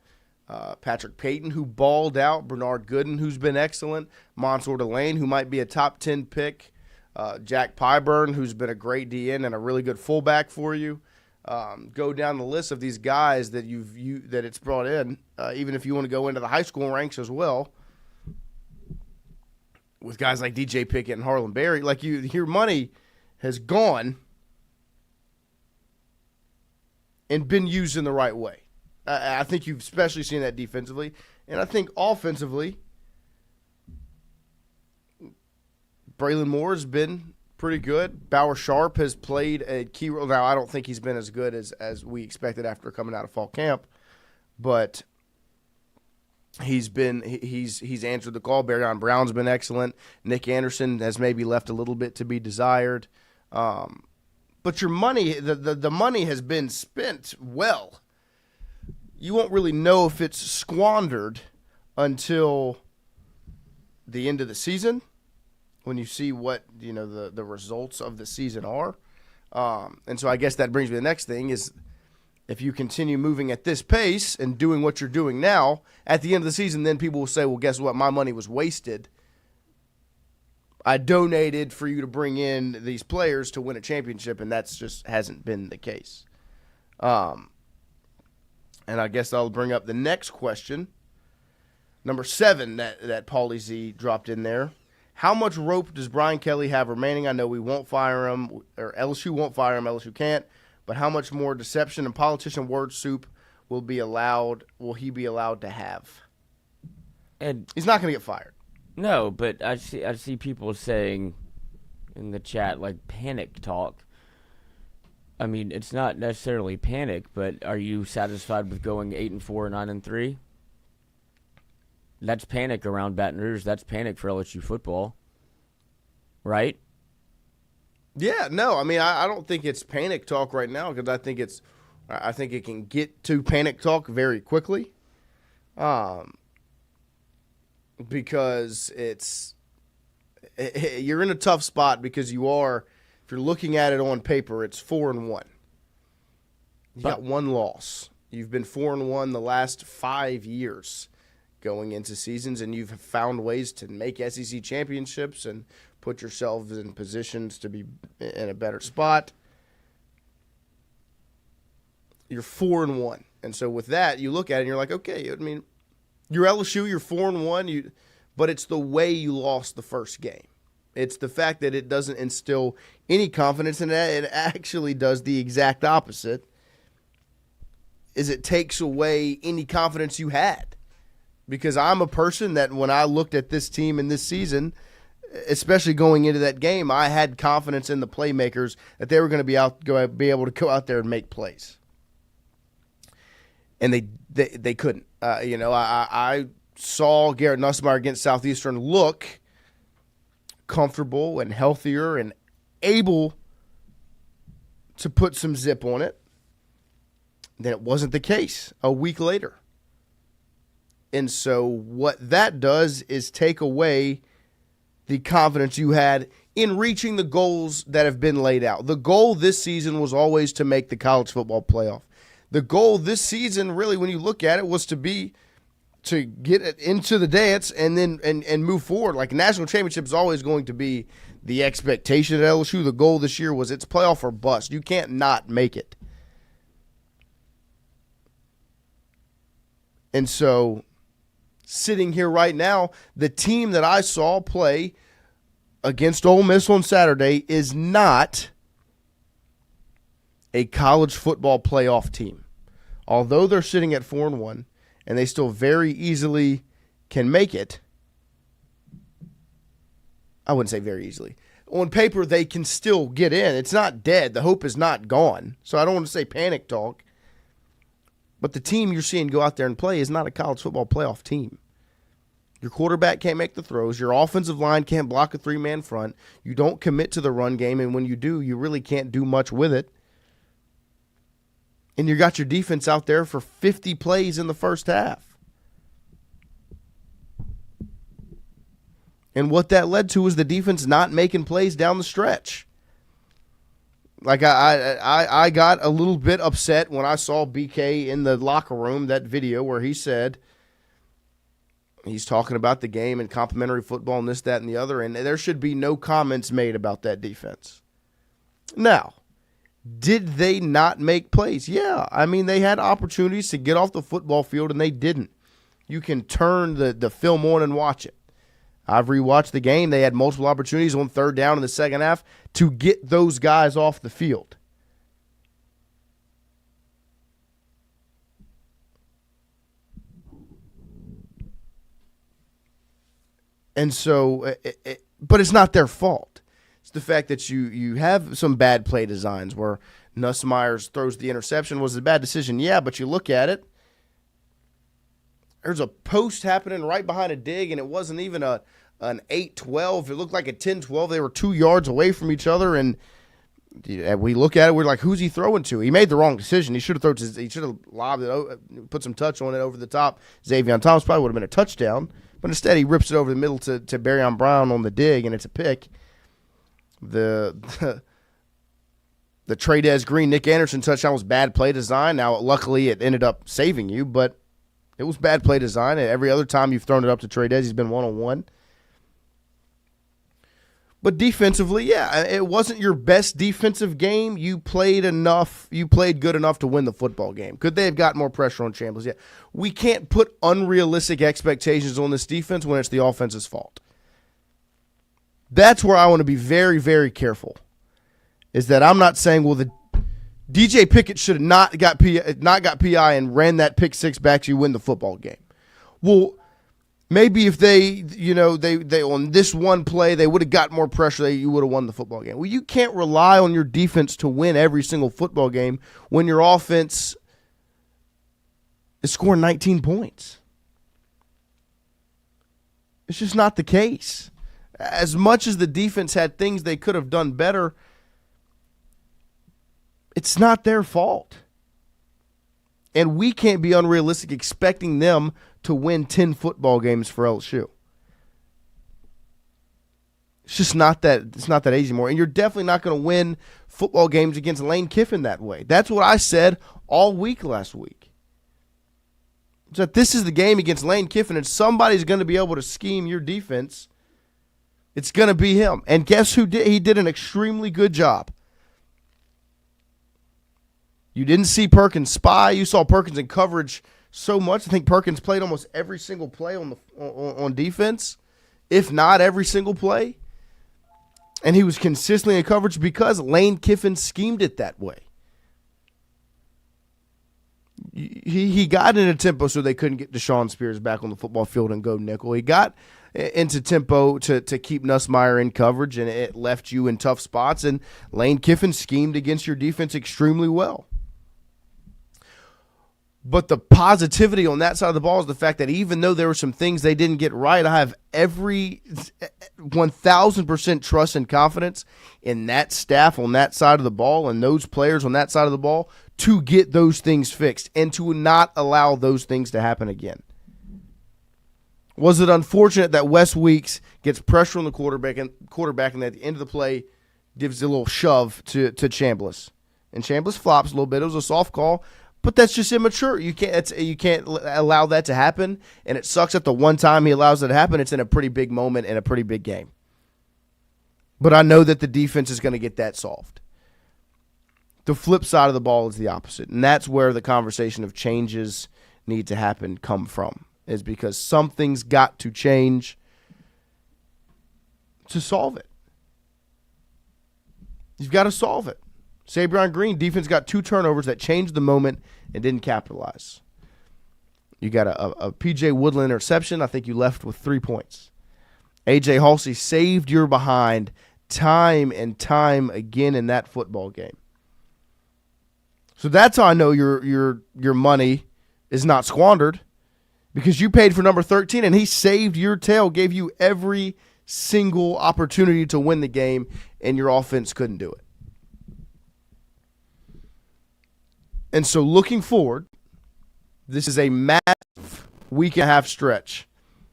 Patrick Payton, who balled out. Bernard Gooden, who's been excellent. Mansour Delane, who might be a top 10 pick. Jack Pyburn, who's been a great DN and a really good fullback for you. Go down the list of these guys that that it's brought in. Even if you want to go into the high school ranks as well, with guys like DJ Pickett and Harlan Berry, like your money has gone and been used in the right way. I think you've especially seen that defensively. And I think offensively, Braylon Moore has been pretty good. Bauer Sharp has played a key role. Now, I don't think he's been as good as we expected after coming out of fall camp, but he's answered the call. Barryon Brown's been excellent. Nick Anderson has maybe left a little bit to be desired. But your money, the money has been spent well. You won't really know if it's squandered until the end of the season, when you see what the results of the season are. And so I guess that brings me to the next thing is, if you continue moving at this pace and doing what you're doing now, at the end of the season, then people will say, well, guess what? My money was wasted. I donated for you to bring in these players to win a championship, and that's just hasn't been the case. And I guess I'll bring up the next question. Number 7 that Paulie Z dropped in there. How much rope does Brian Kelly have remaining? I know we won't fire him, or LSU won't fire him, LSU can't. But how much more deception and politician word soup will he be allowed to have? And he's not going to get fired. No, but I see people saying in the chat like panic talk. I mean, it's not necessarily panic, but are you satisfied with going 8-4, 9-3? That's panic around Baton Rouge. That's panic for LSU football, right? Yeah, no. I mean, I don't think it's panic talk right now because I think it can get to panic talk very quickly. Because you're in a tough spot because you are. If you're looking at it on paper, it's 4-1. You got one loss. You've been 4-1 the last 5 years going into seasons, and you've found ways to make SEC championships and put yourselves in positions to be in a better spot. You're 4-1. And so with that, you look at it and you're like, okay, I mean, you're LSU, you're 4-1, but it's the way you lost the first game. It's the fact that it doesn't instill any confidence in that. It actually does the exact opposite. Is it takes away any confidence you had. Because I'm a person that when I looked at this team in this season, especially going into that game, I had confidence in the playmakers that they were going to be able to go out there and make plays. And they couldn't. I saw Garrett Nussmeier against Southeastern look comfortable and healthier and able to put some zip on it. Then it wasn't the case a week later. And so what that does is take away the confidence you had in reaching the goals that have been laid out. The goal this season was always to make the college football playoff. The goal this season, really, when you look at it, was to get it into the dance and then and move forward. Like, national championship is always going to be the expectation at LSU. The goal this year was it's playoff or bust. You can't not make it. And so, sitting here right now, the team that I saw play against Ole Miss on Saturday is not a college football playoff team. Although they're sitting at 4-1, and they still very easily can make it. I wouldn't say very easily. On paper, they can still get in. It's not dead. The hope is not gone. So I don't want to say panic talk. But the team you're seeing go out there and play is not a college football playoff team. Your quarterback can't make the throws. Your offensive line can't block a three-man front. You don't commit to the run game, and when you do, you really can't do much with it. And you got your defense out there for 50 plays in the first half. And what that led to is the defense not making plays down the stretch. Like, I got a little bit upset when I saw BK in the locker room, that video where he said he's talking about the game and complimentary football and this, that, and the other, and there should be no comments made about that defense. Now, did they not make plays? Yeah. I mean, they had opportunities to get off the football field, and they didn't. You can turn the film on and watch it. I've rewatched the game. They had multiple opportunities on third down in the second half to get those guys off the field. And so, but it's not their fault. It's the fact that you have some bad play designs where Nussmeier throws the interception. Was it a bad decision? Yeah, but you look at it. There's a post happening right behind a dig, and it wasn't even an 8-12. It looked like a 10-12. They were 2 yards away from each other, and we look at it, we're like, who's he throwing to? He made the wrong decision. He should have lobbed it, put some touch on it over the top. Xavier Thomas probably would have been a touchdown, but instead he rips it over the middle to Barryon Brown on the dig, and it's a pick. The Trey Green, Nick Anderson touchdown was bad play design. Now, luckily, it ended up saving you, but it was bad play design. Every other time you've thrown it up to Trey he's been one-on-one. But defensively, yeah, it wasn't your best defensive game. You played enough. You played good enough to win the football game. Could they have got more pressure on Chambliss? Yeah. We can't put unrealistic expectations on this defense when it's the offense's fault. That's where I want to be very, very careful. Is that I'm not saying, well, the DJ Pickett should have not got PI and ran that pick six back so you win the football game. Well, Maybe if they on this one play, they would have got more pressure, you would have won the football game. Well, you can't rely on your defense to win every single football game when your offense is scoring 19 points. It's just not the case. As much as the defense had things they could have done better, it's not their fault. And we can't be unrealistic expecting them to win 10 football games for LSU. It's just not that. It's not that easy anymore. And you're definitely not going to win football games against Lane Kiffin that way. That's what I said all week last week. So that this is the game against Lane Kiffin, and somebody's going to be able to scheme your defense. It's going to be him. And guess who did? He did an extremely good job. You didn't see Perkins spy. You saw Perkins in coverage so much. I think Perkins played almost every single play on defense, if not every single play. And he was consistently in coverage because Lane Kiffin schemed it that way. He got into tempo so they couldn't get Deshaun Spears back on the football field and go nickel. He got into tempo to keep Nussmeier in coverage, and it left you in tough spots. And Lane Kiffin schemed against your defense extremely well. But the positivity on that side of the ball is the fact that even though there were some things they didn't get right, I have every 1,000% trust and confidence in that staff on that side of the ball and those players on that side of the ball to get those things fixed and to not allow those things to happen again. Was it unfortunate that Wes Weeks gets pressure on the quarterback and at the end of the play gives a little shove to Chambliss? And Chambliss flops a little bit. It was a soft call. But that's just immature. You can't allow that to happen, and it sucks that the one time he allows it to happen, it's in a pretty big moment and a pretty big game. But I know that the defense is going to get that solved. The flip side of the ball is the opposite, and that's where the conversation of changes need to happen come from, is because something's got to change to solve it. You've got to solve it. Sabrion Green, defense got 2 turnovers that changed the moment and didn't capitalize. You got a P.J. Woodland interception. I think you left with 3 points. A.J. Halsey saved your behind time and time again in that football game. So that's how I know your money is not squandered, because you paid for number 13 and he saved your tail, gave you every single opportunity to win the game, and your offense couldn't do it. And so looking forward, this is a massive week and a half stretch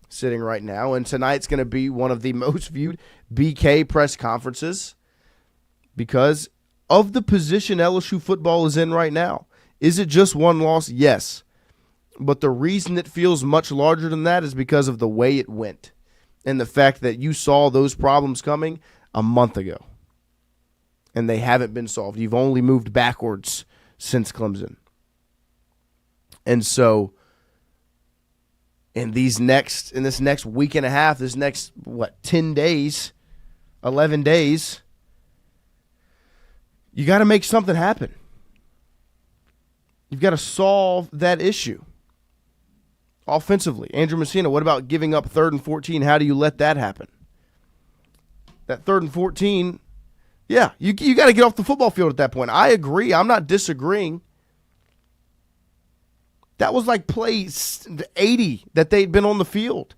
sitting right now, and tonight's going to be one of the most viewed BK press conferences because of the position LSU football is in right now. Is it just one loss? Yes. But the reason it feels much larger than that is because of the way it went and the fact that you saw those problems coming a month ago, and they haven't been solved. You've only moved backwards since Clemson. And so in this next week and a half, this next 10 days, 11 days, you got to make something happen. You've got to solve that issue. Offensively, Andrew Messina, what about giving up 3rd and 14? How do you let that happen? That 3rd and 14, yeah, you got to get off the football field at that point. I agree. I'm not disagreeing. That was like play 80 that they'd been on the field.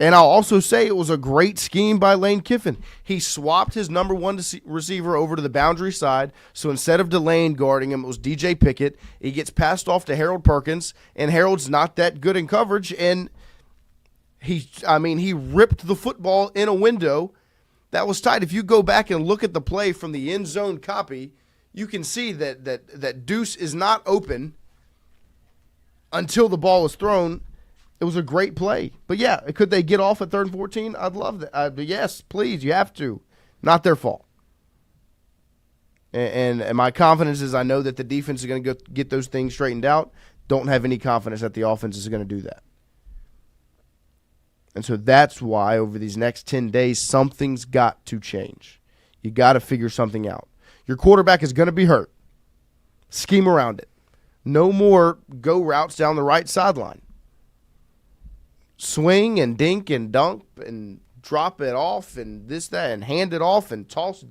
And I'll also say it was a great scheme by Lane Kiffin. He swapped his number 1 receiver over to the boundary side. So instead of Delane guarding him, it was DJ Pickett. He gets passed off to Harold Perkins, and Harold's not that good in coverage. And he ripped the football in a window that was tight. If you go back and look at the play from the end zone copy, you can see that Deuce is not open until the ball is thrown. It was a great play. But, yeah, could they get off at 3rd and 14? I'd love that. Yes, please, you have to. Not their fault. And my confidence is I know that the defense is going to get those things straightened out. Don't have any confidence that the offense is going to do that. And so that's why over these next 10 days, something's got to change. You got to figure something out. Your quarterback is going to be hurt. Scheme around it. No more go routes down the right sideline. swing and dink and dunk and drop it off and this, that, and hand it off and toss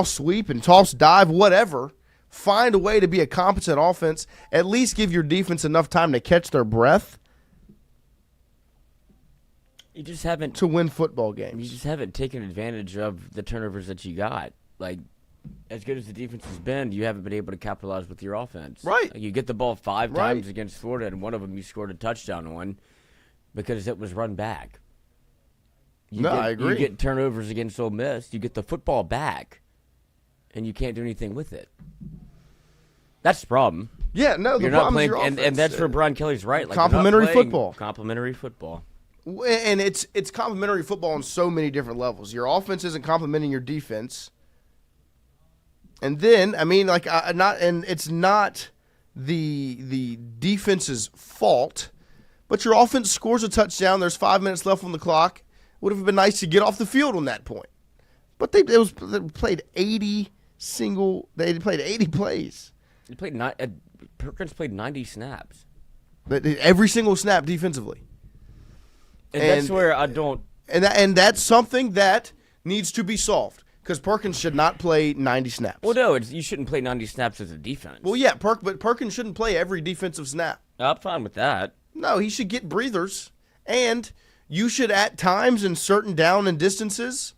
sweep and toss dive, whatever. Find a way to be a competent offense. At least give your defense enough time to catch their breath. You just haven't to win football games. You just haven't taken advantage of the turnovers that you got. Like, as good as the defense has been, you haven't been able to capitalize with your offense. Right. Like, you get the ball 5 times against Florida, and one of them you scored a touchdown on because it was run back. I agree. You get turnovers against Ole Miss. You get the football back, and you can't do anything with it. That's the problem. Yeah, no, the problem is your offense. And that's where Brian Kelly's right. Like, complimentary football. Complimentary football. And it's complimentary football on so many different levels. Your offense isn't complimenting your defense. And then, I mean, like, it's not the defense's fault, but your offense scores a touchdown. There's 5 minutes left on the clock. Would have been nice to get off the field on that point. But they played 80 plays. Perkins played 90 snaps. Every single snap defensively. And that's where I don't. And that's something that needs to be solved because Perkins should not play 90 snaps. Well, no, you shouldn't play 90 snaps as a defense. Well, yeah, but Perkins shouldn't play every defensive snap. I'm fine with that. No, he should get breathers, and you should at times in certain down and distances,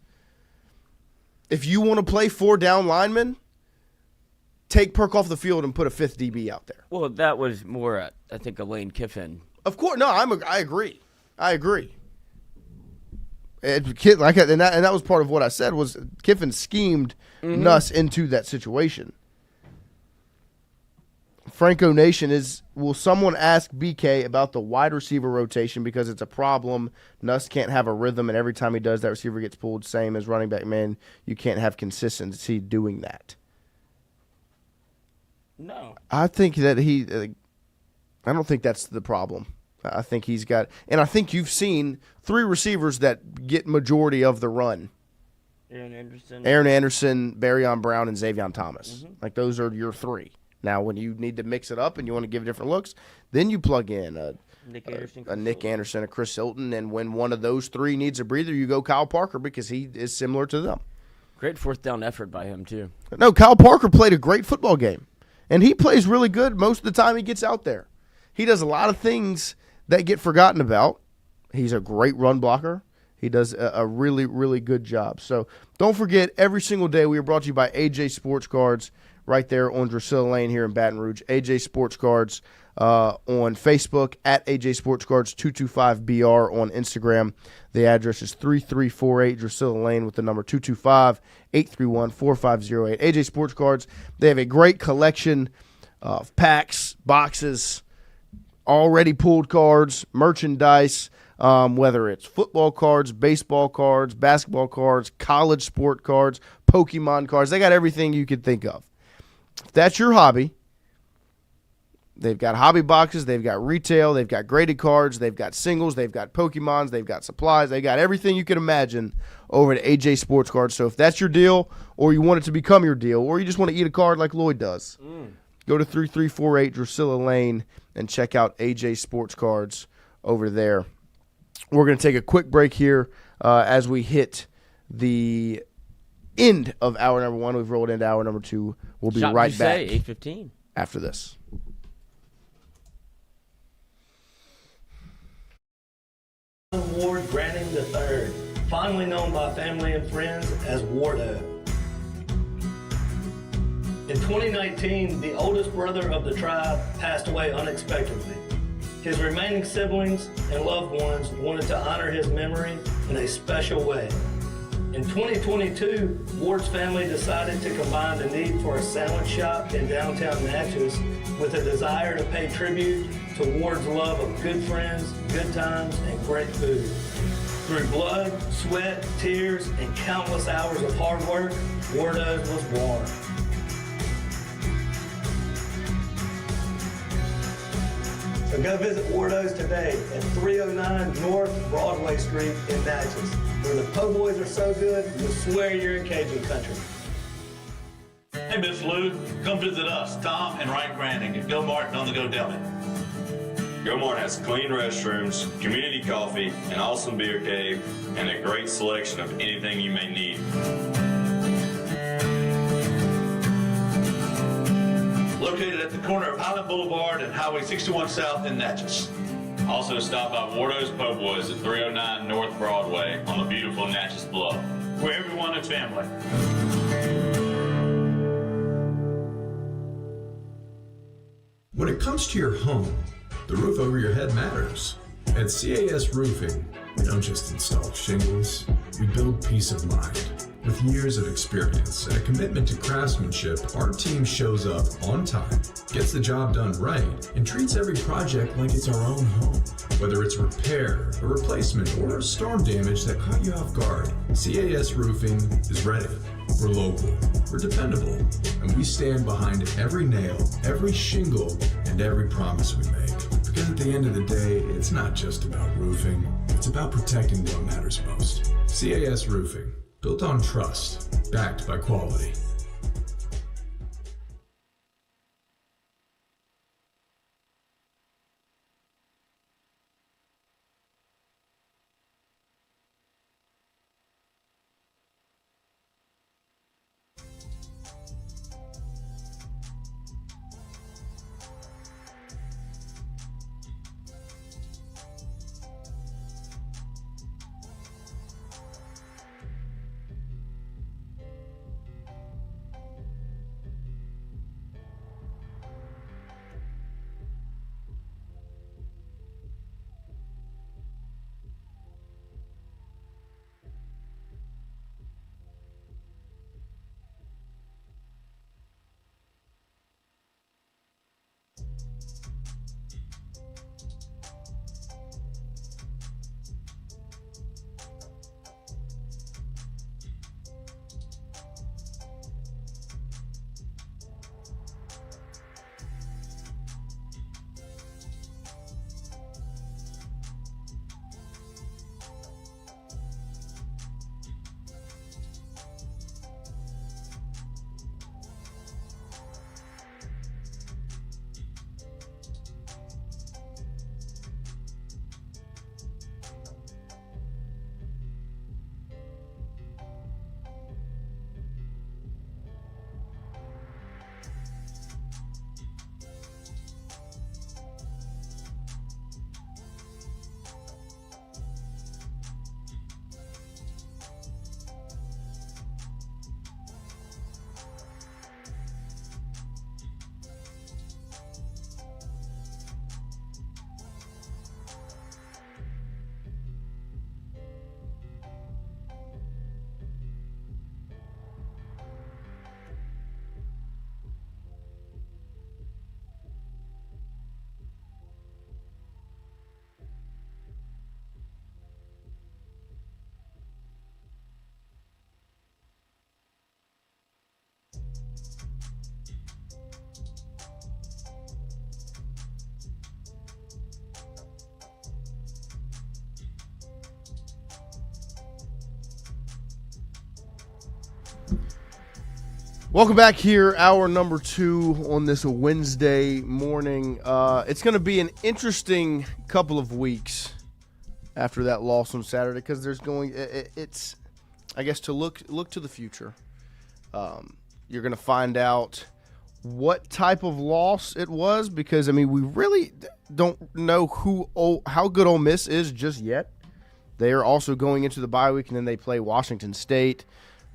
if you want to play 4 down linemen, take Perk off the field and put a 5th DB out there. Well, that was more, I think, a Lane Kiffin. Of course, no, I agree. I agree. And that was part of what I said was Kiffin schemed Nuss into that situation. Franco Nation will someone ask BK about the wide receiver rotation because it's a problem. Nuss can't have a rhythm, and every time he does, that receiver gets pulled. Same as running back, man. You can't have consistency doing that. No. I think that I don't think that's the problem. I think he's got, and I think you've seen 3 receivers that get majority of the run. Aaron Anderson, Barryon Brown, and Xavier Thomas. Mm-hmm. Like, those are your 3. Now, when you need to mix it up and you want to give different looks, then you plug in a Nick Anderson, a Chris Hilton, and when one of those 3 needs a breather, you go Kyle Parker because he is similar to them. Great 4th down effort by him, too. No, Kyle Parker played a great football game, and he plays really good most of the time he gets out there. He does a lot of things that get forgotten about. He's a great run blocker. He does a really, really good job. So don't forget, every single day we are brought to you by AJ Sports Cards right there on Drusilla Lane here in Baton Rouge. AJ Sports Cards on Facebook, at AJ Sports Cards 225BR on Instagram. The address is 3348 Drusilla Lane with the number 225-831-4508. AJ Sports Cards, they have a great collection of packs, boxes, already pulled cards, merchandise, whether it's football cards, baseball cards, basketball cards, college sport cards, Pokemon cards. They got everything you could think of. If that's your hobby, they've got hobby boxes, they've got retail, they've got graded cards, they've got singles, they've got Pokemons, they've got supplies, they've got everything you can imagine over at AJ Sports Cards. So if that's your deal, or you want it to become your deal, or you just want to eat a card like Lloyd does, go to 3348 Drusilla Lane and check out AJ Sports Cards over there. We're going to take a quick break here as we hit the end of hour number 1. We've rolled into hour number 2. We'll be right back 8:15 after this. Ward Branning III, fondly known by family and friends as Wardo. In 2019, the oldest brother of the tribe passed away unexpectedly. His remaining siblings and loved ones wanted to honor his memory in a special way. In 2022, Ward's family decided to combine the need for a sandwich shop in downtown Natchez with a desire to pay tribute to Ward's love of good friends, good times, and great food. Through blood, sweat, tears, and countless hours of hard work, Wardo's was born. So go visit Wardo's today at 309 North Broadway Street in Natchez, where the po' boys are so good, you'll swear you're in Cajun country. Hey, Miss Lou, come visit us, Tom and Wright Granning at Go Martin on the Go Deli. Gomart has clean restrooms, community coffee, an awesome beer cave, and a great selection of anything you may need. Located at the corner of Highland Boulevard and Highway 61 South in Natchez. Also stop by Wardo's Po' Boys at 309 North Broadway on the beautiful Natchez Bluff. Where everyone is family. When it comes to your home, the roof over your head matters. At CAS Roofing, we don't just install shingles, we build peace of mind. With years of experience and a commitment to craftsmanship, our team shows up on time, gets the job done right, and treats every project like it's our own home. Whether it's a repair, a replacement, or a storm damage that caught you off guard, CAS Roofing is ready. We're local, we're dependable, and we stand behind every nail, every shingle, and every promise we make. Because at the end of the day, it's not just about roofing, it's about protecting what matters most. CAS Roofing, built on trust, backed by quality. Welcome back here, hour number 2 on this Wednesday morning. It's going to be an interesting couple of weeks after that loss on Saturday because there's going. It's, I guess, to look to the future. You're going to find out what type of loss it was because we really don't know how good Ole Miss is just yet. They are also going into the bye week and then they play Washington State.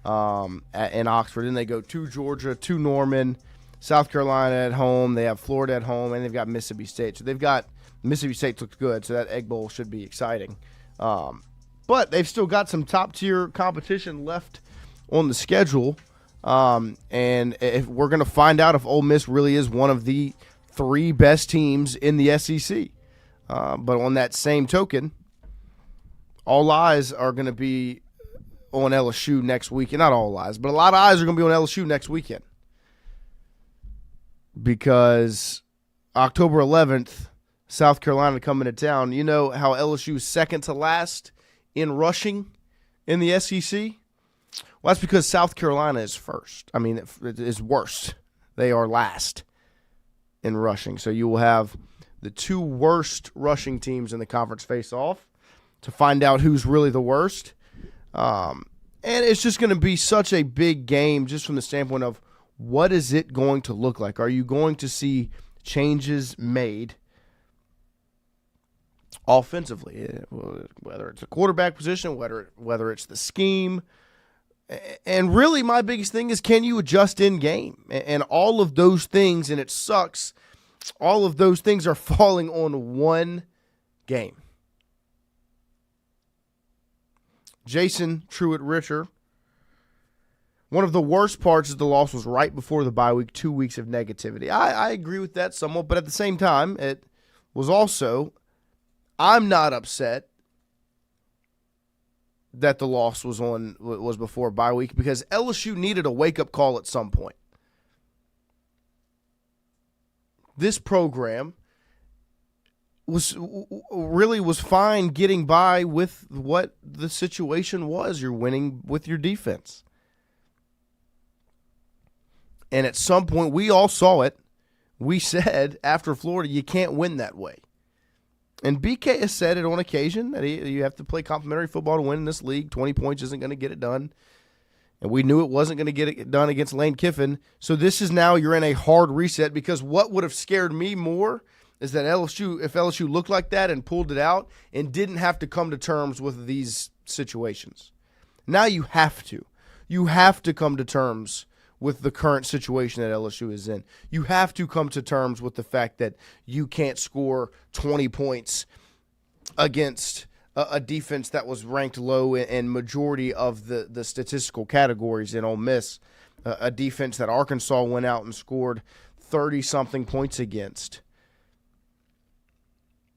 In Oxford. Then they go to Georgia, to Norman, South Carolina at home. They have Florida at home, and they've got Mississippi State. So they've got Mississippi State looks good, so that Egg Bowl should be exciting. But they've still got some top-tier competition left on the schedule. And if we're going to find out if Ole Miss really is one of the 3 best teams in the SEC. But on that same token, all eyes are going to be on LSU next weekend. Not all eyes, but a lot of eyes are going to be on LSU next weekend. Because October 11th, South Carolina coming to town. You know how LSU is second to last in rushing in the SEC? Well, that's because South Carolina is first. It is worst. They are last in rushing. So you will have the two worst rushing teams in the conference face off to find out who's really the worst. And it's just going to be such a big game just from the standpoint of what is it going to look like? Are you going to see changes made offensively, whether it's a quarterback position, whether it's the scheme? And really my biggest thing is, can you adjust in game? And all of those things, and it sucks, all of those things are falling on one game. Jason Truitt-Richer, one of the worst parts of the loss was right before the bye week, 2 weeks of negativity. I agree with that somewhat, but at the same time, it was also, I'm not upset that the loss was before bye week because LSU needed a wake-up call at some point. This program was fine getting by with what the situation was. You're winning with your defense. And at some point, we all saw it. We said after Florida, you can't win that way. And BK has said it on occasion that you have to play complimentary football to win in this league. 20 points isn't going to get it done. And we knew it wasn't going to get it done against Lane Kiffin. So this is now you're in a hard reset, because what would have scared me more is that if LSU looked like that and pulled it out and didn't have to come to terms with these situations. Now you have to. You have to come to terms with the current situation that LSU is in. You have to come to terms with the fact that you can't score 20 points against a defense that was ranked low in majority of the statistical categories in Ole Miss, a defense that Arkansas went out and scored 30-something points against.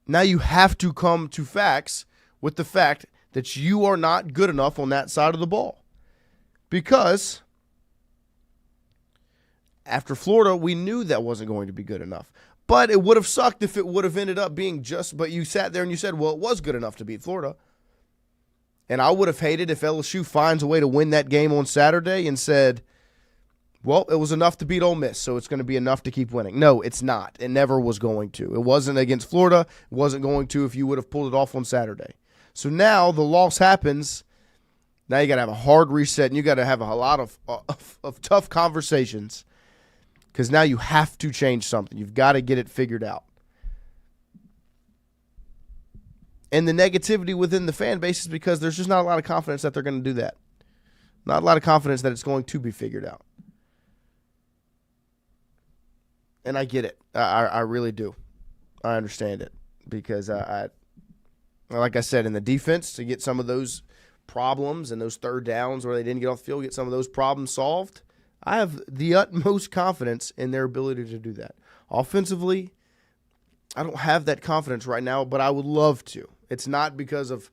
Now you have to come to facts with the fact that you are not good enough on that side of the ball. Because after Florida, we knew that wasn't going to be good enough. But it would have sucked if it would have ended up being but you sat there and you said, well, it was good enough to beat Florida. And I would have hated if LSU finds a way to win that game on Saturday and said, well, it was enough to beat Ole Miss, so it's going to be enough to keep winning. No, it's not. It never was going to. It wasn't against Florida. It wasn't going to if you would have pulled it off on Saturday. So now the loss happens. Now you got to have a hard reset, and you got to have a lot of tough conversations, because now you have to change something. You've got to get it figured out. And the negativity within the fan base is because there's just not a lot of confidence that they're going to do that. Not a lot of confidence that it's going to be figured out. And I get it. I really do. I understand it. Because like I said, in the defense, to get some of those problems and those third downs where they didn't get off the field, get some of those problems solved, I have the utmost confidence in their ability to do that. Offensively, I don't have that confidence right now, but I would love to. It's not because of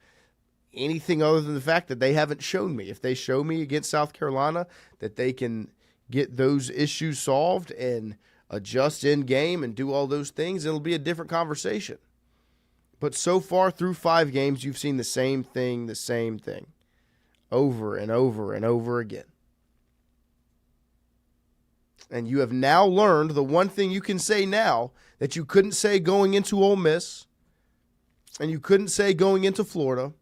anything other than the fact that they haven't shown me. If they show me against South Carolina that they can get those issues solved and adjust in game and do all those things, it'll be a different conversation. But so far through 5 games, you've seen the same thing, over and over and over again. And you have now learned the one thing you can say now that you couldn't say going into Ole Miss and you couldn't say going into Florida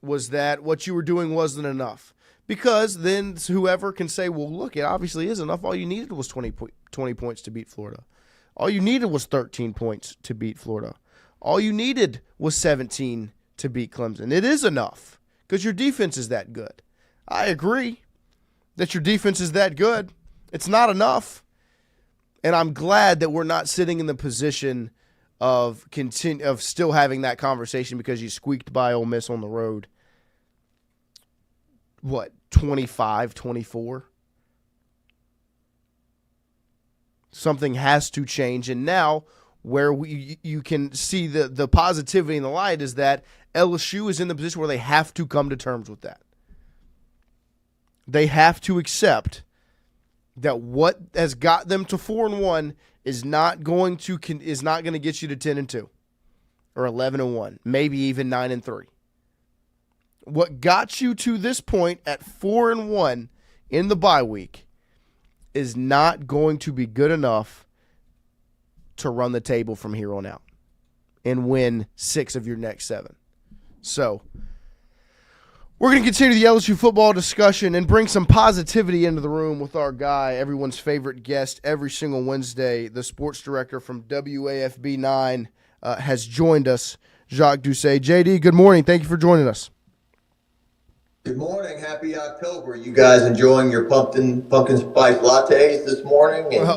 was that what you were doing wasn't enough. Because then whoever can say, well, look, it obviously is enough. All you needed was 20 points to beat Florida. All you needed was 13 points to beat Florida. All you needed was 17 to beat Clemson. It is enough because your defense is that good. I agree that your defense is that good. It's not enough. And I'm glad that we're not sitting in the position of still having that conversation because you squeaked by Ole Miss on the road. 25-24? Something has to change. And now where you can see the positivity in the light is that LSU is in the position where they have to come to terms with that. They have to accept that what has got them to 4-1 is not going to get you to 10-2 or 11-1, maybe even 9-3. What got you to this point at 4-1 in the bye week is not going to be good enough to run the table from here on out and win 6 of your next 7. So we're going to continue the LSU football discussion and bring some positivity into the room with our guy, everyone's favorite guest every single Wednesday. The sports director from WAFB 9 has joined us, Jacques Doucet. JD, good morning. Thank you for joining us. Good morning. Happy October. You guys enjoying your pumpkin spice lattes this morning? And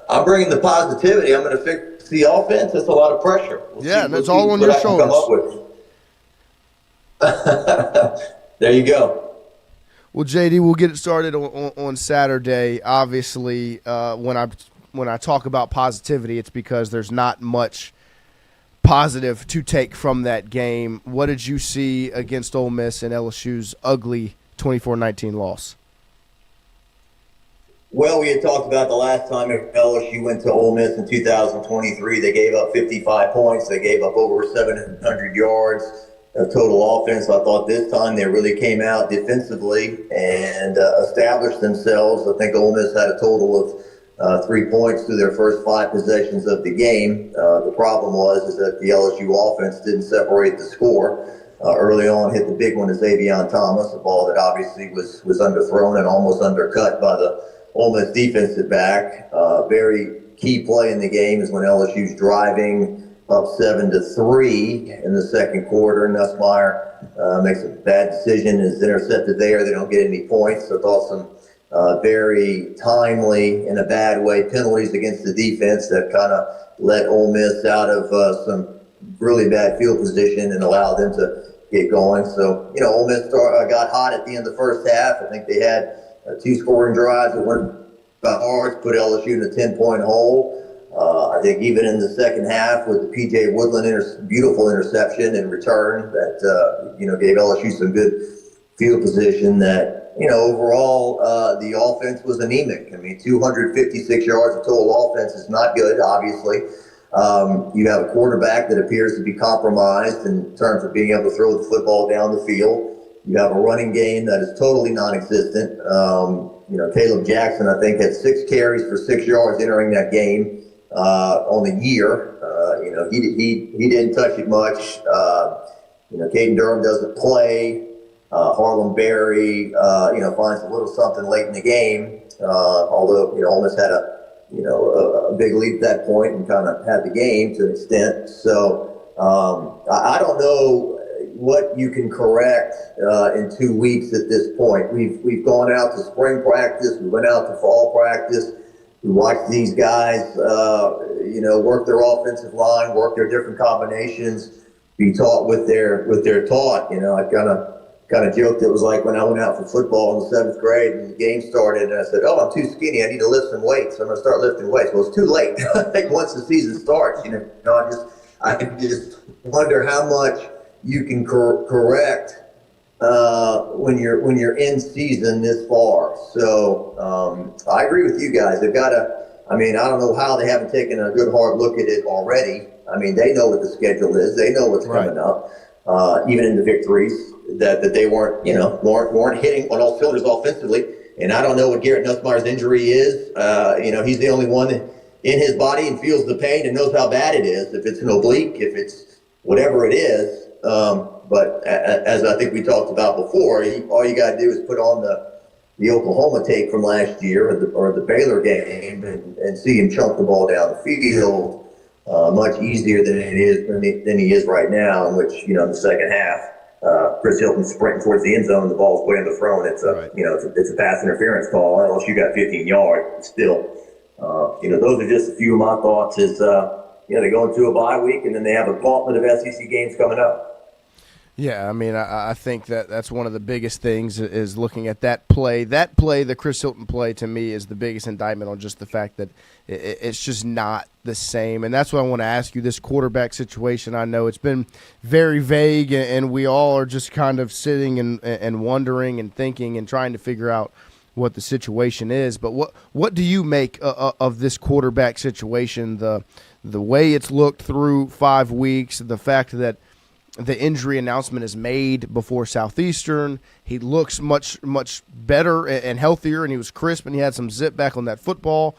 I'm bringing the positivity. I'm going to fix the offense. That's a lot of pressure. It's all on your shoulders. There you go. Well, JD, we'll get it started on Saturday. Obviously, when I talk about positivity, it's because there's not much positive to take from that game. What did you see against Ole Miss and LSU's ugly 24-19 loss? Well, we had talked about the last time LSU went to Ole Miss in 2023. They gave up 55 points. They gave up over 700 yards of total offense. I thought this time they really came out defensively and established themselves. I think Ole Miss had a total of 3 points through their first 5 possessions of the game. The problem was that the LSU offense didn't separate the score. Early on, hit the big one to Xavier Thomas, a ball that obviously was underthrown and almost undercut by the Ole Miss defensive back. Very key play in the game is when LSU's driving up 7-3 in the second quarter. Nussmeier makes a bad decision, is intercepted there. They don't get any points. So I thought some very timely, in a bad way, penalties against the defense that kind of let Ole Miss out of some really bad field position and allowed them to get going. So, Ole Miss got hot at the end of the first half. I think they had 2 scoring drives that went about yards, put LSU in a 10-point hole. I think even in the second half with the P.J. Woodland beautiful interception in return that, gave LSU some good field position that, overall, the offense was anemic. 256 yards of total offense is not good, obviously. You have a quarterback that appears to be compromised in terms of being able to throw the football down the field. You have a running game that is totally non-existent. Caleb Jackson, I think, had 6 carries for 6 yards entering that game on the year. He didn't touch it much. Caden Durham doesn't play. Harlem Berry, finds a little something late in the game. Although, Ole Miss had a big lead at that point and kind of had the game to an extent. So I don't know what you can correct in 2 weeks at this point. We've gone out to spring practice. We went out to fall practice. We watched these guys, work their offensive line, work their different combinations, be taught with their taught. I kind of joked it was like when I went out for football in the 7th grade and the game started and I said, I'm too skinny, I need to lift some weights, so I'm going to start lifting weights. Well, it's too late. I think once the season starts, I just wonder how much you can correct when you're in season this far. So I agree with you guys. They've got to, I don't know how they haven't taken a good hard look at it already. They know what the schedule is. They know what's coming up. Even in the victories that they weren't hitting on all cylinders offensively. And I don't know what Garrett Nussmeier's injury is. He's the only one in his body and feels the pain and knows how bad it is. If it's an oblique, if it's whatever it is. But as I think we talked about before, all you got to do is put on the Oklahoma tape from last year or the Baylor game and see him chunk the ball down the field. Much easier than he is right now, in which, in the second half, Chris Hilton's sprinting towards the end zone and the ball's way underthrown. It's a pass interference call, unless you got 15 yards. Still, those are just a few of my thoughts as, they go into a bye week and then they have a gauntlet of SEC games coming up. Yeah, I think that's one of the biggest things is looking at that play. That play, the Chris Hilton play, to me is the biggest indictment on just the fact that it's just not the same. And that's what I want to ask you, this quarterback situation. I know it's been very vague, and we all are just kind of sitting and wondering and thinking and trying to figure out what the situation is. But what do you make of this quarterback situation, the way it's looked through 5 weeks, the fact that the injury announcement is made before Southeastern? He looks much, much better and healthier, and he was crisp, and he had some zip back on that football.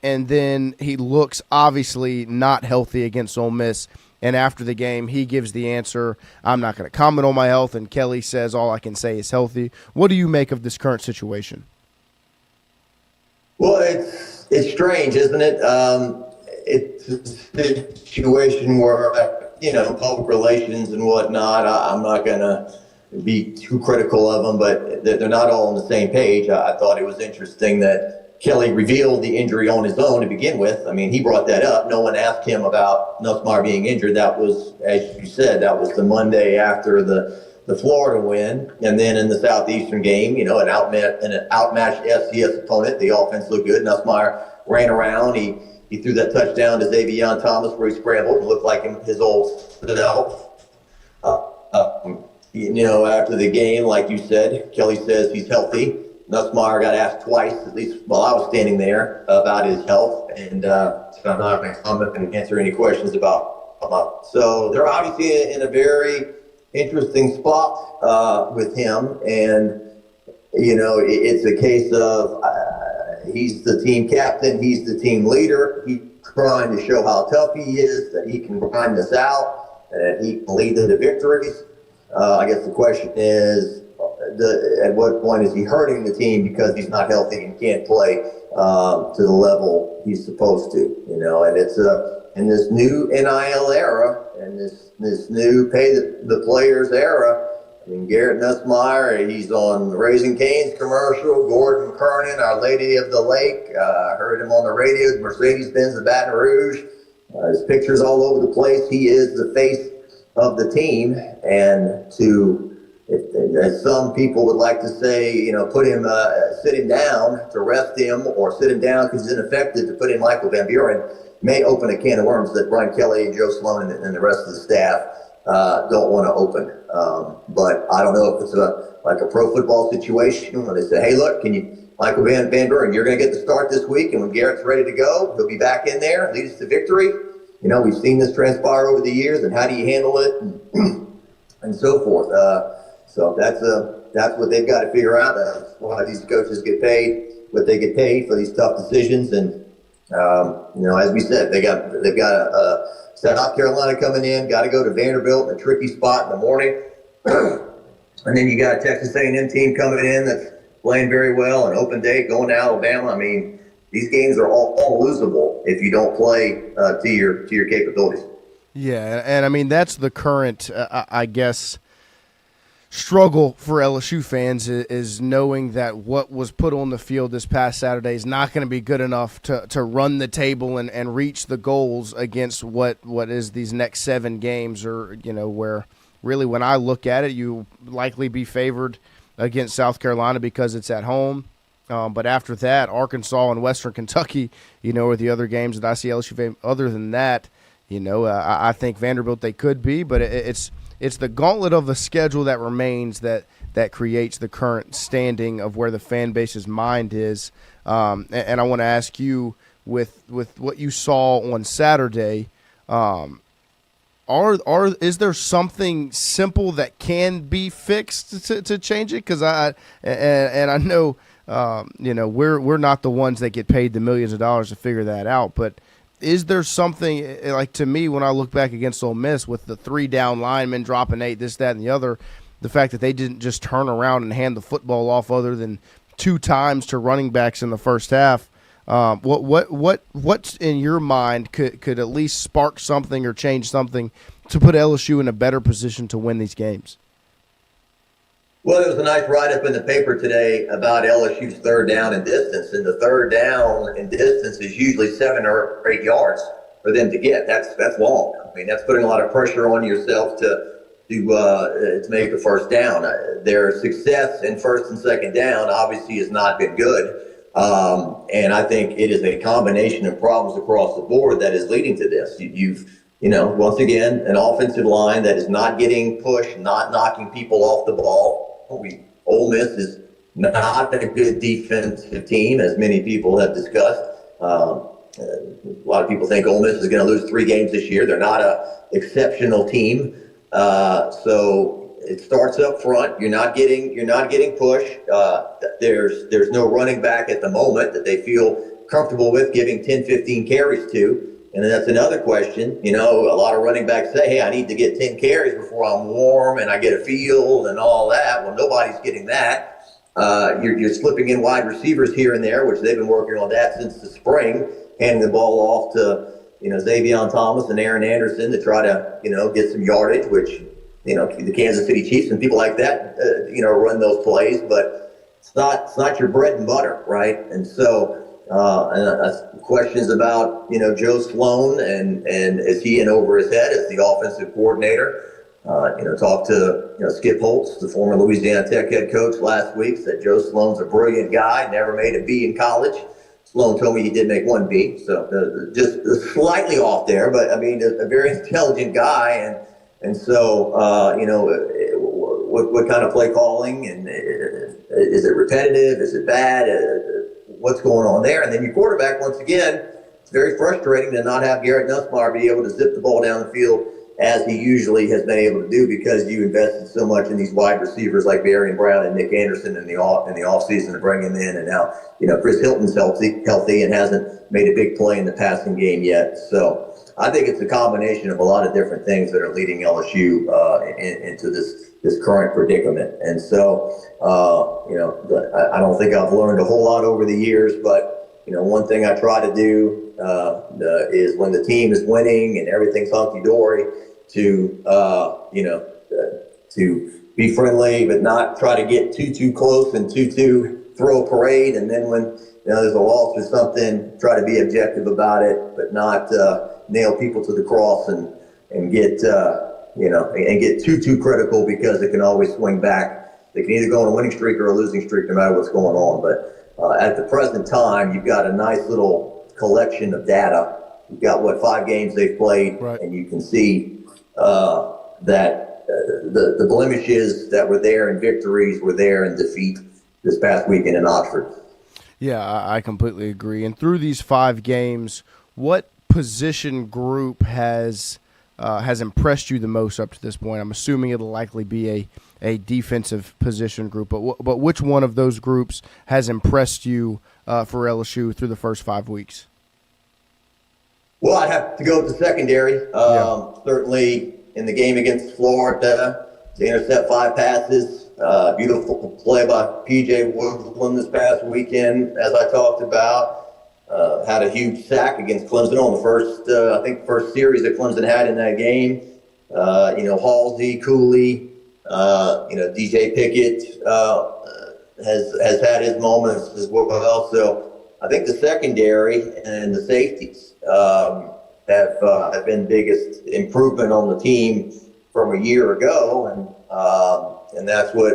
and then he looks obviously not healthy against Ole Miss. And after the game, he gives the answer, I'm not going to comment on my health, and Kelly says all I can say is healthy. What do you make of this current situation? Well, it's strange, isn't it? It's a situation where, public relations and whatnot, I'm not going to be too critical of them, but they're not all on the same page. I thought it was interesting that Kelly revealed the injury on his own to begin with. I mean, he brought that up. No one asked him about Nussmeier being injured. That was, as you said, that was the Monday after the Florida win. And then in the Southeastern game, an outmatched SCS opponent, the offense looked good. Nussmeier ran around. He threw that touchdown to Xavier Thomas where he scrambled and looked like his old self. After the game, like you said, Kelly says he's healthy. Nussmeier got asked twice, at least while I was standing there, about his health, and so I'm not going to comment and answer any questions about him. So they're obviously in a very interesting spot with him, and it's a case of he's the team captain, he's the team leader, he's trying to show how tough he is, that he can grind this out, and he can lead them to victories. I guess the question is, at what point is he hurting the team because he's not healthy and can't play to the level he's supposed to? And it's in this new NIL era and this new pay the players era. I mean, Garrett Nussmeier, he's on the Raising Cane's commercial. Gordon Kernan, Our Lady of the Lake. I heard him on the radio, Mercedes-Benz of Baton Rouge. His picture's all over the place. He is the face of the team, and as some people would like to say, sit him down to rest him, or sit him down because he's ineffective to put in Michael Van Buren, may open a can of worms that Brian Kelly, Joe Sloan, and the rest of the staff don't want to open. But I don't know if it's like a pro football situation where they say, hey, look, Michael Van Buren, you're going to get the start this week, and when Garrett's ready to go, he'll be back in there, lead us to victory. We've seen this transpire over the years, and how do you handle it, and so forth. So that's what they've got to figure out. That's why these coaches get paid what they get paid for these tough decisions. And as we said, they've got South Carolina coming in, got to go to Vanderbilt in a tricky spot in the morning, and then you got a Texas A&M team coming in that's playing very well, an open date going to Alabama. I mean, these games are all losable if you don't play to your capabilities. Yeah, and I mean that's the current, I guess, struggle for LSU fans is knowing that what was put on the field this past Saturday is not going to be good enough to run the table and reach the goals against what is these next 7 games, or where really when I look at it, you likely be favored against South Carolina because it's at home. But after that, Arkansas and Western Kentucky, are the other games that I see LSU favored. Other than that, I think Vanderbilt they could be, but it's the gauntlet of the schedule that remains that creates the current standing of where the fan base's mind is. And I want to ask you, with what you saw on Saturday, is there something simple that can be fixed to change it? Because I know we're not the ones that get paid the millions of dollars to figure that out, but is there something, like, to me, when I look back against Ole Miss with the 3 down linemen dropping 8, this, that, and the other, the fact that they didn't just turn around and hand the football off other than 2 times to running backs in the first half, what in your mind could at least spark something or change something to put LSU in a better position to win these games? Well, there was a nice write-up in the paper today about LSU's 3rd down and distance, and the 3rd down and distance is usually 7 or 8 yards for them to get. That's long. I mean, that's putting a lot of pressure on yourself to make the first down. Their success in 1st and 2nd down obviously has not been good, and I think it is a combination of problems across the board that is leading to this. You've once again, an offensive line that is not getting pushed, not knocking people off the ball. Ole Miss is not a good defensive team, as many people have discussed. A lot of people think Ole Miss is going to lose 3 games this year. They're not an exceptional team. So it starts up front. You're not getting pushed. There's no running back at the moment that they feel comfortable with giving 10, 15 carries to. And then that's another question. You know, a lot of running backs say, hey, I need to get 10 carries before I'm warm and I get a feel and all that. Well, nobody's getting that. You're slipping in wide receivers here and there, which they've been working on that since the spring, handing the ball off to, you know, Xavier Thomas and Aaron Anderson to try to, you know, get some yardage, which, you know, the Kansas City Chiefs and people like that, you know, run those plays, but it's not your bread and butter, right? And so, questions about, you know, Joe Sloan and is he in over his head as the offensive coordinator? You know, talked to, you know, Skip Holtz, the former Louisiana Tech head coach, last week, said Joe Sloan's a brilliant guy, never made a B in college. Sloan told me he did make one B, so just slightly off there, but I mean, a very intelligent guy, and so, you know, what kind of play calling, and is it repetitive? Is it bad? What's going on there? And then your quarterback, once again, it's very frustrating to not have Garrett Nussmeier be able to zip the ball down the field as he usually has been able to do, because you invested so much in these wide receivers like Barry and Brown and Nick Anderson in the offseason to bring him in. And now, you know, Chris Hilton's healthy and hasn't made a big play in the passing game yet. So I think it's a combination of a lot of different things that are leading LSU into this current predicament. And so, you know, I don't think I've learned a whole lot over the years, but, you know, one thing I try to do is when the team is winning and everything's hunky-dory to, you know, to be friendly, but not try to get too close and too throw a parade. And then when, you know, there's a loss or something, try to be objective about it, but not nail people to the cross and get, you know, and get too critical, because it can always swing back. They can either go on a winning streak or a losing streak, no matter what's going on. But at the present time, you've got a nice little collection of data. You've got, 5 games they've played, right, and you can see that the blemishes that were there and victories were there in defeat this past weekend in Oxford. Yeah, I completely agree. And through these 5 games, what position group has impressed you the most up to this point? I'm assuming it'll likely be a defensive position group, but which one of those groups has impressed you for LSU through the first 5 weeks? Well, I'd have to go with the secondary. Certainly in the game against Florida, they intercept 5 passes. Beautiful play by P.J. Woodland this past weekend, as I talked about. Had a huge sack against Clemson on the first series that Clemson had in that game. You know, Halsey, Cooley, you know, DJ Pickett has had his moments as well. So I think the secondary and the safeties have been biggest improvement on the team from a year ago, and that's what,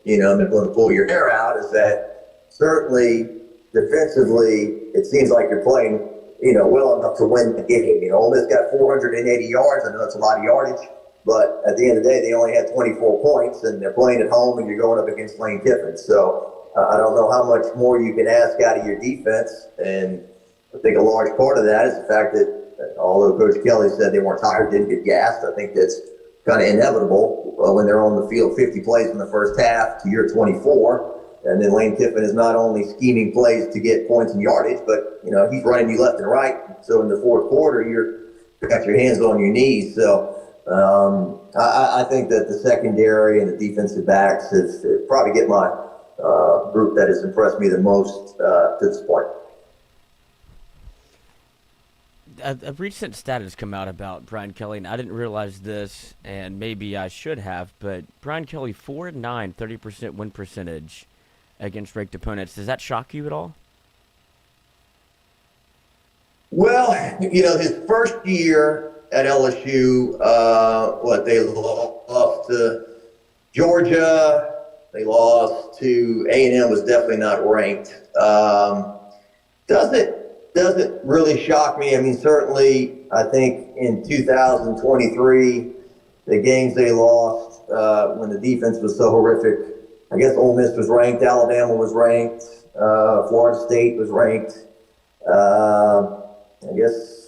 you know, I'm going to pull your hair out, is that certainly defensively, it seems like you're playing, you know, well enough to win the game. You know, Ole Miss got 480 yards. I know that's a lot of yardage, but at the end of the day, they only had 24 points, and they're playing at home, and you're going up against Lane Kiffin. So I don't know how much more you can ask out of your defense, and I think a large part of that is the fact that although Coach Kelly said they weren't tired, didn't get gassed, I think that's kind of inevitable when they're on the field 50 plays in the first half to your 24. And then Lane Kiffin is not only scheming plays to get points and yardage, but, you know, he's running you left and right. So in the fourth quarter, you've got your hands on your knees. So I think that the secondary and the defensive backs is probably get my group that has impressed me the most to this point. A recent stat has come out about Brian Kelly, and I didn't realize this, and maybe I should have, but Brian Kelly, 4-9, 30% win percentage against ranked opponents. Does that shock you at all? Well, you know, his first year at LSU, they lost to Georgia, they lost to A&M, was definitely not ranked. Doesn't really shock me. I mean, certainly, I think in 2023, the games they lost when the defense was so horrific, I guess Ole Miss was ranked, Alabama was ranked, Florida State was ranked. I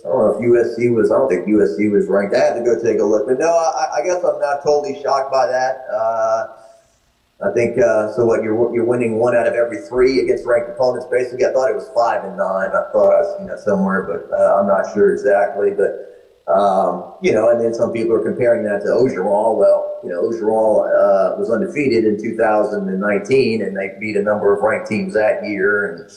don't think USC was ranked. I had to go take a look. But no, I guess I'm not totally shocked by that. I think so. What you're winning 1 out of every 3 against ranked opponents. Basically, I thought it was 5 and 9. I thought I seen that somewhere, but I'm not sure exactly. But and then some people are comparing that to Ogeron. Well, Ogeron was undefeated in 2019, and they beat a number of ranked teams that year, and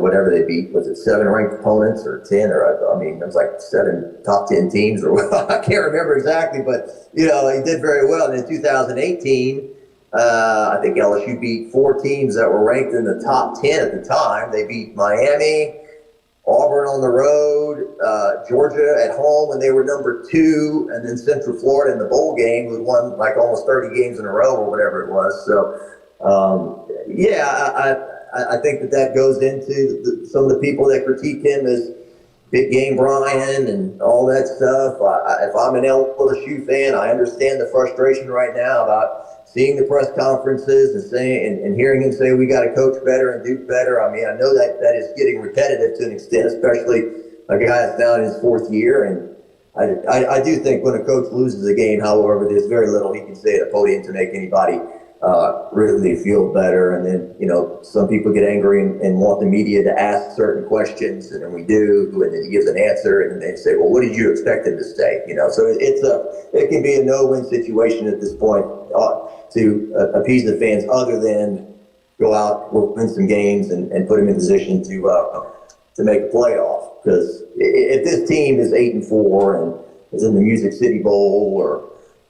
whatever they beat, was it 7 ranked opponents or 10, or I mean, it was like 7 top 10 teams, or I can't remember exactly, but he did very well. And in 2018. I think LSU beat 4 teams that were ranked in the top 10 at the time. They beat Miami, Auburn on the road, Georgia at home when they were number 2, and then Central Florida in the bowl game, who had won like almost 30 games in a row or whatever it was. So, I think that goes into some of the people that critique him as big game Brian and all that stuff. If I'm an LSU fan, I understand the frustration right now about seeing the press conferences and saying and hearing him say we got to coach better and do better. I mean, I know that is getting repetitive to an extent, especially a guy that's now in his 4th year. And I do think when a coach loses a game, however, there's very little he can say at a podium to make anybody really feel better. And then, some people get angry and want the media to ask certain questions, and then we do, and then he gives an answer, and then they say, well, what did you expect him to say? So it can be a no-win situation at this point to appease the fans, other than go out, win some games, and put them in position to make a playoff. Because if this team is 8-4 and is in the Music City Bowl or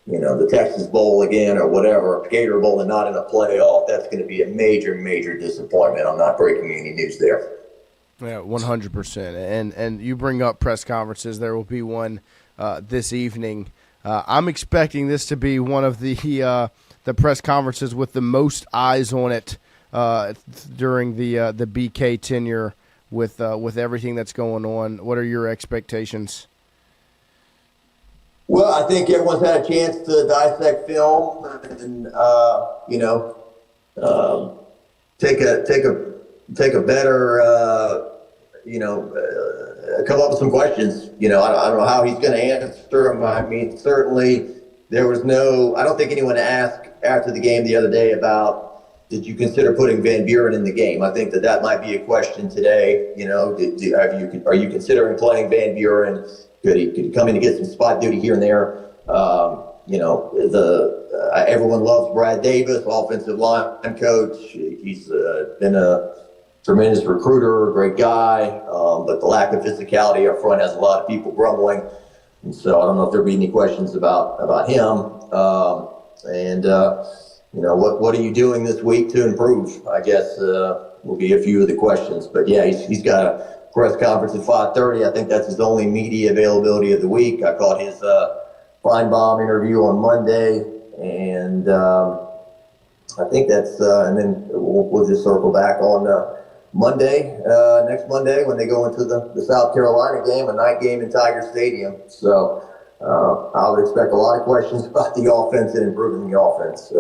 the Texas Bowl again or whatever, Gator Bowl, and not in a playoff, that's going to be a major, major disappointment. I'm not breaking any news there. Yeah, 100%. And you bring up press conferences. There will be one this evening. I'm expecting this to be one of the press conferences with the most eyes on it during the BK tenure with everything that's going on. What are your expectations? Well, I think everyone's had a chance to dissect film and take a better come up with some questions. I don't know how he's going to answer them. I mean, certainly there was I don't think anyone asked after the game the other day about, did you consider putting Van Buren in the game? I think that might be a question today. Are you considering playing Van Buren? Could he come in and get some spot duty here and there? Everyone loves Brad Davis, offensive line coach. He's been a tremendous recruiter, great guy, but the lack of physicality up front has a lot of people grumbling. And so I don't know if there'll be any questions about him. What are you doing this week to improve? I guess will be a few of the questions. But yeah, he's got a press conference at 5:30. I think that's his only media availability of the week. I caught his Feinbaum interview on Monday, and I think that's and then we'll just circle back on Monday, next Monday, when they go into the South Carolina game, a night game in Tiger Stadium. So I would expect a lot of questions about the offense and improving the offense.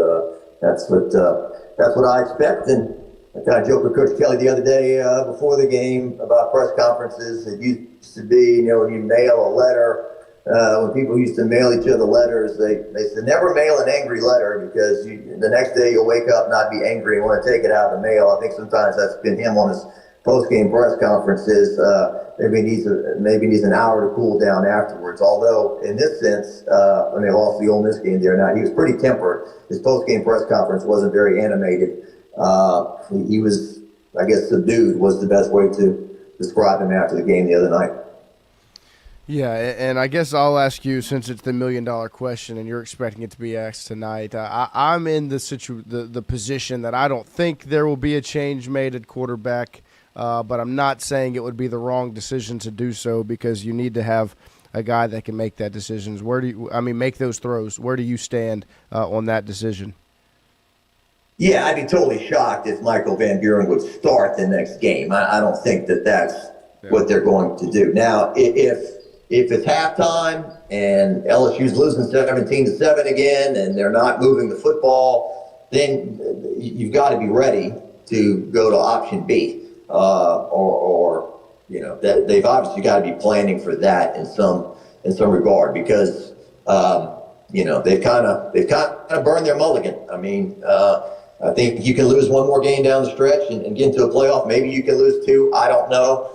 That's what I expect. And I kind of joked with Coach Kelly the other day before the game about press conferences. It used to be, when you mail a letter, when people used to mail each other letters, they said never mail an angry letter, because the next day you'll wake up, not be angry, and want to take it out of the mail. I think sometimes that's been him on his post-game press conferences. Maybe needs an hour to cool down afterwards. Although in this sense, when they lost the Ole Miss game the other night, he was pretty tempered. His post-game press conference wasn't very animated. He was, I guess, subdued was the best way to describe him after the game the other night. Yeah, and I guess I'll ask you, since it's the $1 million question and you're expecting it to be asked tonight. I'm in the position that I don't think there will be a change made at quarterback, but I'm not saying it would be the wrong decision to do so, because you need to have a guy that can make that decisions. Make those throws. Where do you stand on that decision? Yeah, I'd be totally shocked if Michael Van Buren would start the next game. I don't think that's what they're going to do. Now, if it's halftime and LSU's losing 17-7 again and they're not moving the football, then you've got to be ready to go to option B. They've obviously got to be planning for that in some regard, because they've kind of burned their mulligan. I mean, I think you can lose one more game down the stretch and get into a playoff. Maybe you can lose two. I don't know.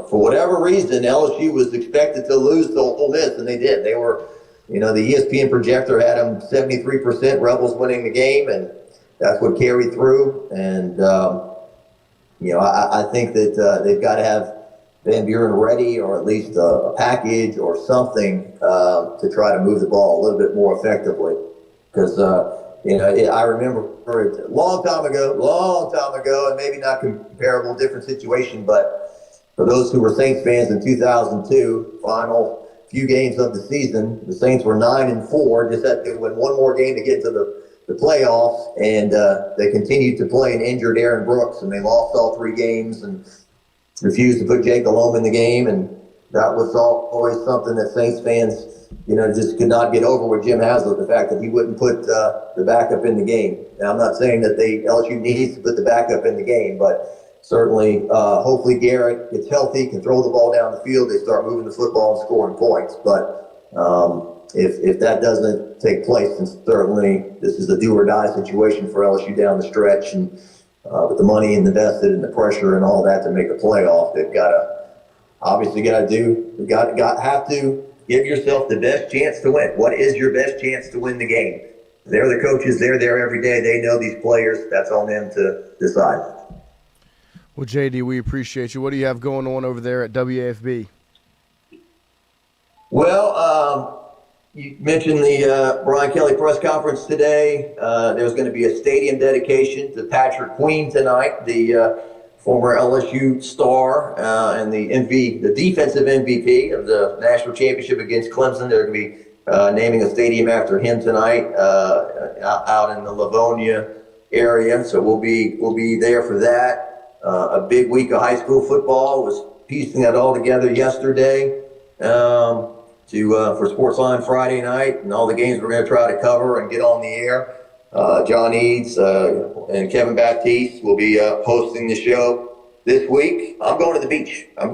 For whatever reason, LSU was expected to lose to Ole Miss, and they did. They were, the ESPN projector had them 73% Rebels winning the game, and that's what carried through. And, I think that they've got to have Van Buren ready, or at least a package or something to try to move the ball a little bit more effectively. Because, I remember a long time ago, and maybe not comparable, different situation, but for those who were Saints fans in 2002, final few games of the season, the Saints were 9-4, just had to win one more game to get to the playoffs, and they continued to play an injured Aaron Brooks, and they lost all 3 games and refused to put Jake Delhomme in the game, and that was always something that Saints fans, just could not get over with Jim Haslett, the fact that he wouldn't put the backup in the game. Now, I'm not saying that LSU needs to put the backup in the game, but certainly, hopefully Garrett gets healthy, can throw the ball down the field, they start moving the football and scoring points. But if that doesn't take place, then certainly this is a do-or-die situation for LSU down the stretch. And with the money invested and the pressure and all that to make a playoff, they've got to have to give yourself the best chance to win. What is your best chance to win the game? They're the coaches. They're there every day. They know these players. That's on them to decide. Well, JD, we appreciate you. What do you have going on over there at WAFB? Well, you mentioned the Brian Kelly press conference today. There's going to be a stadium dedication to Patrick Queen tonight, the former LSU star and the defensive MVP of the national championship against Clemson. They're going to be naming a stadium after him tonight out in the Livonia area. So we'll be there for that. A big week of high school football. Was piecing that all together yesterday for Sportsline Friday night, and all the games we're going to try to cover and get on the air. John Eads and Kevin Baptiste will be hosting the show this week. I'm going to the beach. On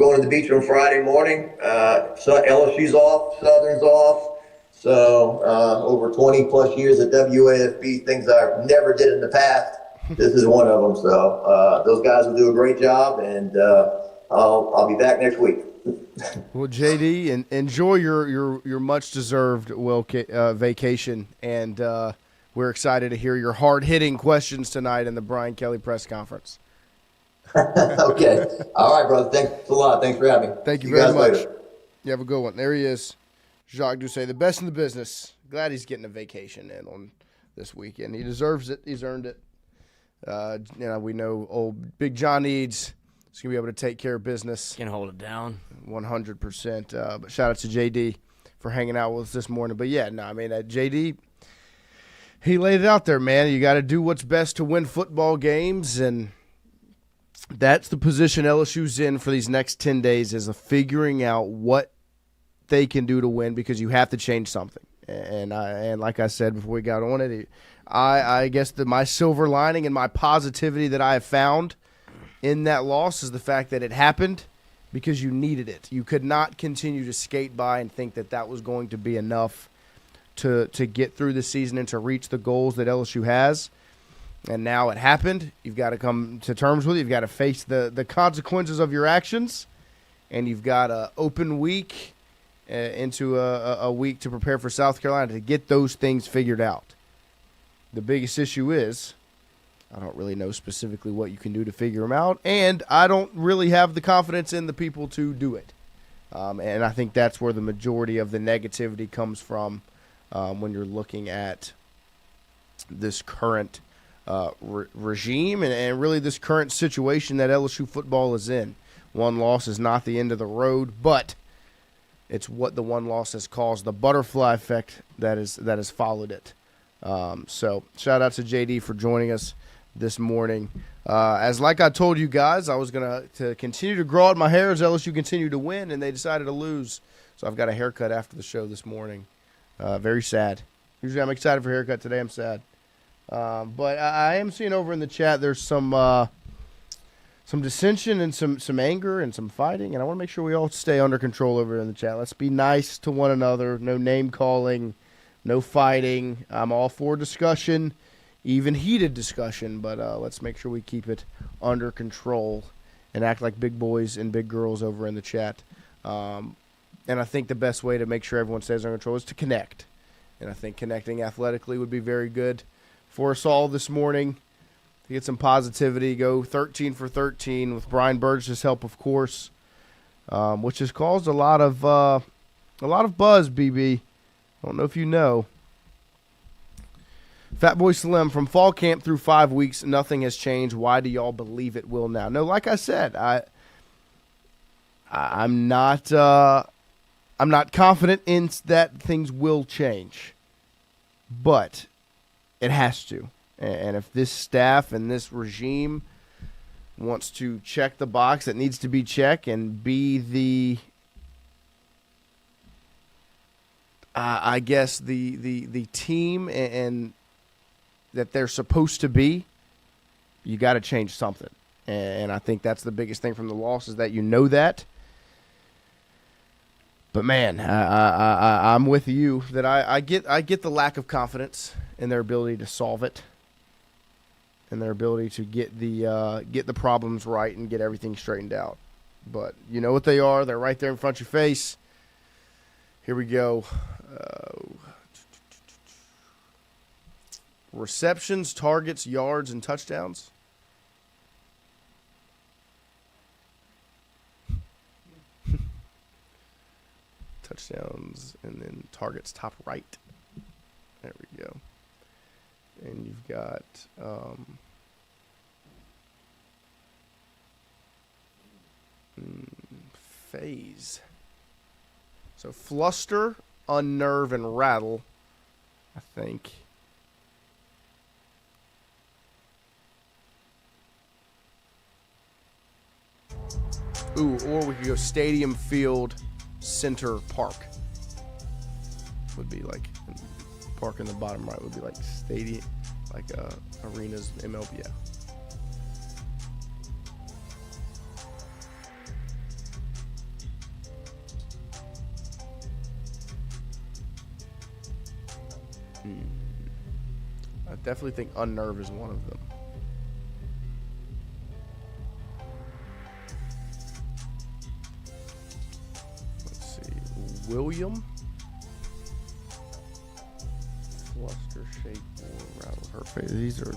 Friday morning. So LSU's off, Southern's off. So over 20 plus years at WAFB, things I never did in the past. This is one of them. So those guys will do a great job, and I'll be back next week. Well, JD, enjoy your much deserved vacation, and we're excited to hear your hard-hitting questions tonight in the Brian Kelly press conference. Okay. All right, brother. Thanks a lot. Thanks for having me. Thank you very much. Later. You have a good one. There he is, Jacques Doucet, the best in the business. Glad he's getting a vacation in on this weekend. He deserves it. He's earned it. We know old Big John Eads is going to be able to take care of business. Can hold it down. 100%. But shout out to JD for hanging out with us this morning. But, JD, he laid it out there, man. You got to do what's best to win football games, and that's the position LSU's in for these next 10 days, is figuring out what they can do to win, because you have to change something. And like I said before we got on it, I guess my silver lining and my positivity that I have found in that loss is the fact that it happened because you needed it. You could not continue to skate by and think that was going to be enough to get through the season and to reach the goals that LSU has. And now it happened. You've got to come to terms with it. You've got to face the consequences of your actions, and you've got an open week into a week to prepare for South Carolina to get those things figured out. The biggest issue is I don't really know specifically what you can do to figure them out, and I don't really have the confidence in the people to do it. And I think that's where the majority of the negativity comes from when you're looking at this current regime and really this current situation that LSU football is in. One loss is not the end of the road, but it's what the one loss has caused, the butterfly effect that has followed it. So shout out to JD for joining us this morning. Like I told you guys, I was going to continue to grow out my hair as LSU continued to win, and they decided to lose. So I've got a haircut after the show this morning. Very sad. Usually I'm excited for a haircut. Today I'm sad. But I am seeing over in the chat there's some some dissension and some anger and some fighting, and I want to make sure we all stay under control over in the chat. Let's be nice to one another. No name calling, no fighting. I'm all for discussion, even heated discussion, but let's make sure we keep it under control and act like big boys and big girls over in the chat. And I think the best way to make sure everyone stays under control is to connect. And I think connecting athletically would be very good for us all this morning. To get some positivity, go 13 for 13 with Brian Burgess' help, of course, which has caused a lot of buzz. BB, I don't know if you know. Fatboy Slim, from fall camp through 5 weeks, nothing has changed. Why do y'all believe it will now? No, like I said, I'm not confident in that things will change, but it has to. And if this staff and this regime wants to check the box that needs to be checked and be the, I guess, the team and that they're supposed to be, you got to change something. And I think that's the biggest thing from the loss is that you know that. But man, I'm with you that I get the lack of confidence in their ability to solve it, and their ability to get the problems right and get everything straightened out. But you know what they are. They're right there in front of your face. Here we go. Receptions, targets, yards, and touchdowns. Touchdowns and then targets top right. There we go. And you've got phase. So fluster, unnerve, and rattle, I think. Ooh, or we could go stadium, field, center, park. Would be like park in the bottom right would be like stadium, like arenas, MLB. Yeah. I definitely think unnerve is one of them. Let's see. William. Fluster, shake, or rattle her face. These are.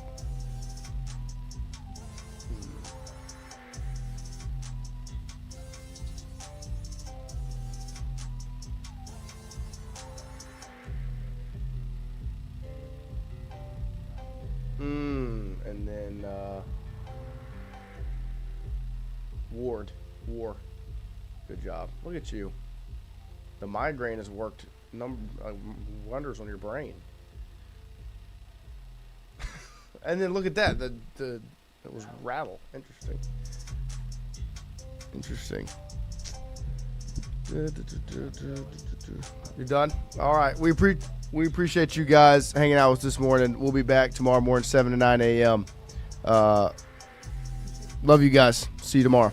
And then War. Good job. Look at you. The migraine has worked wonders on your brain. And then look at that. It was rattle. Interesting. You done? All right. We appreciate you guys hanging out with us this morning. We'll be back tomorrow morning, 7 to 9 a.m. Love you guys. See you tomorrow.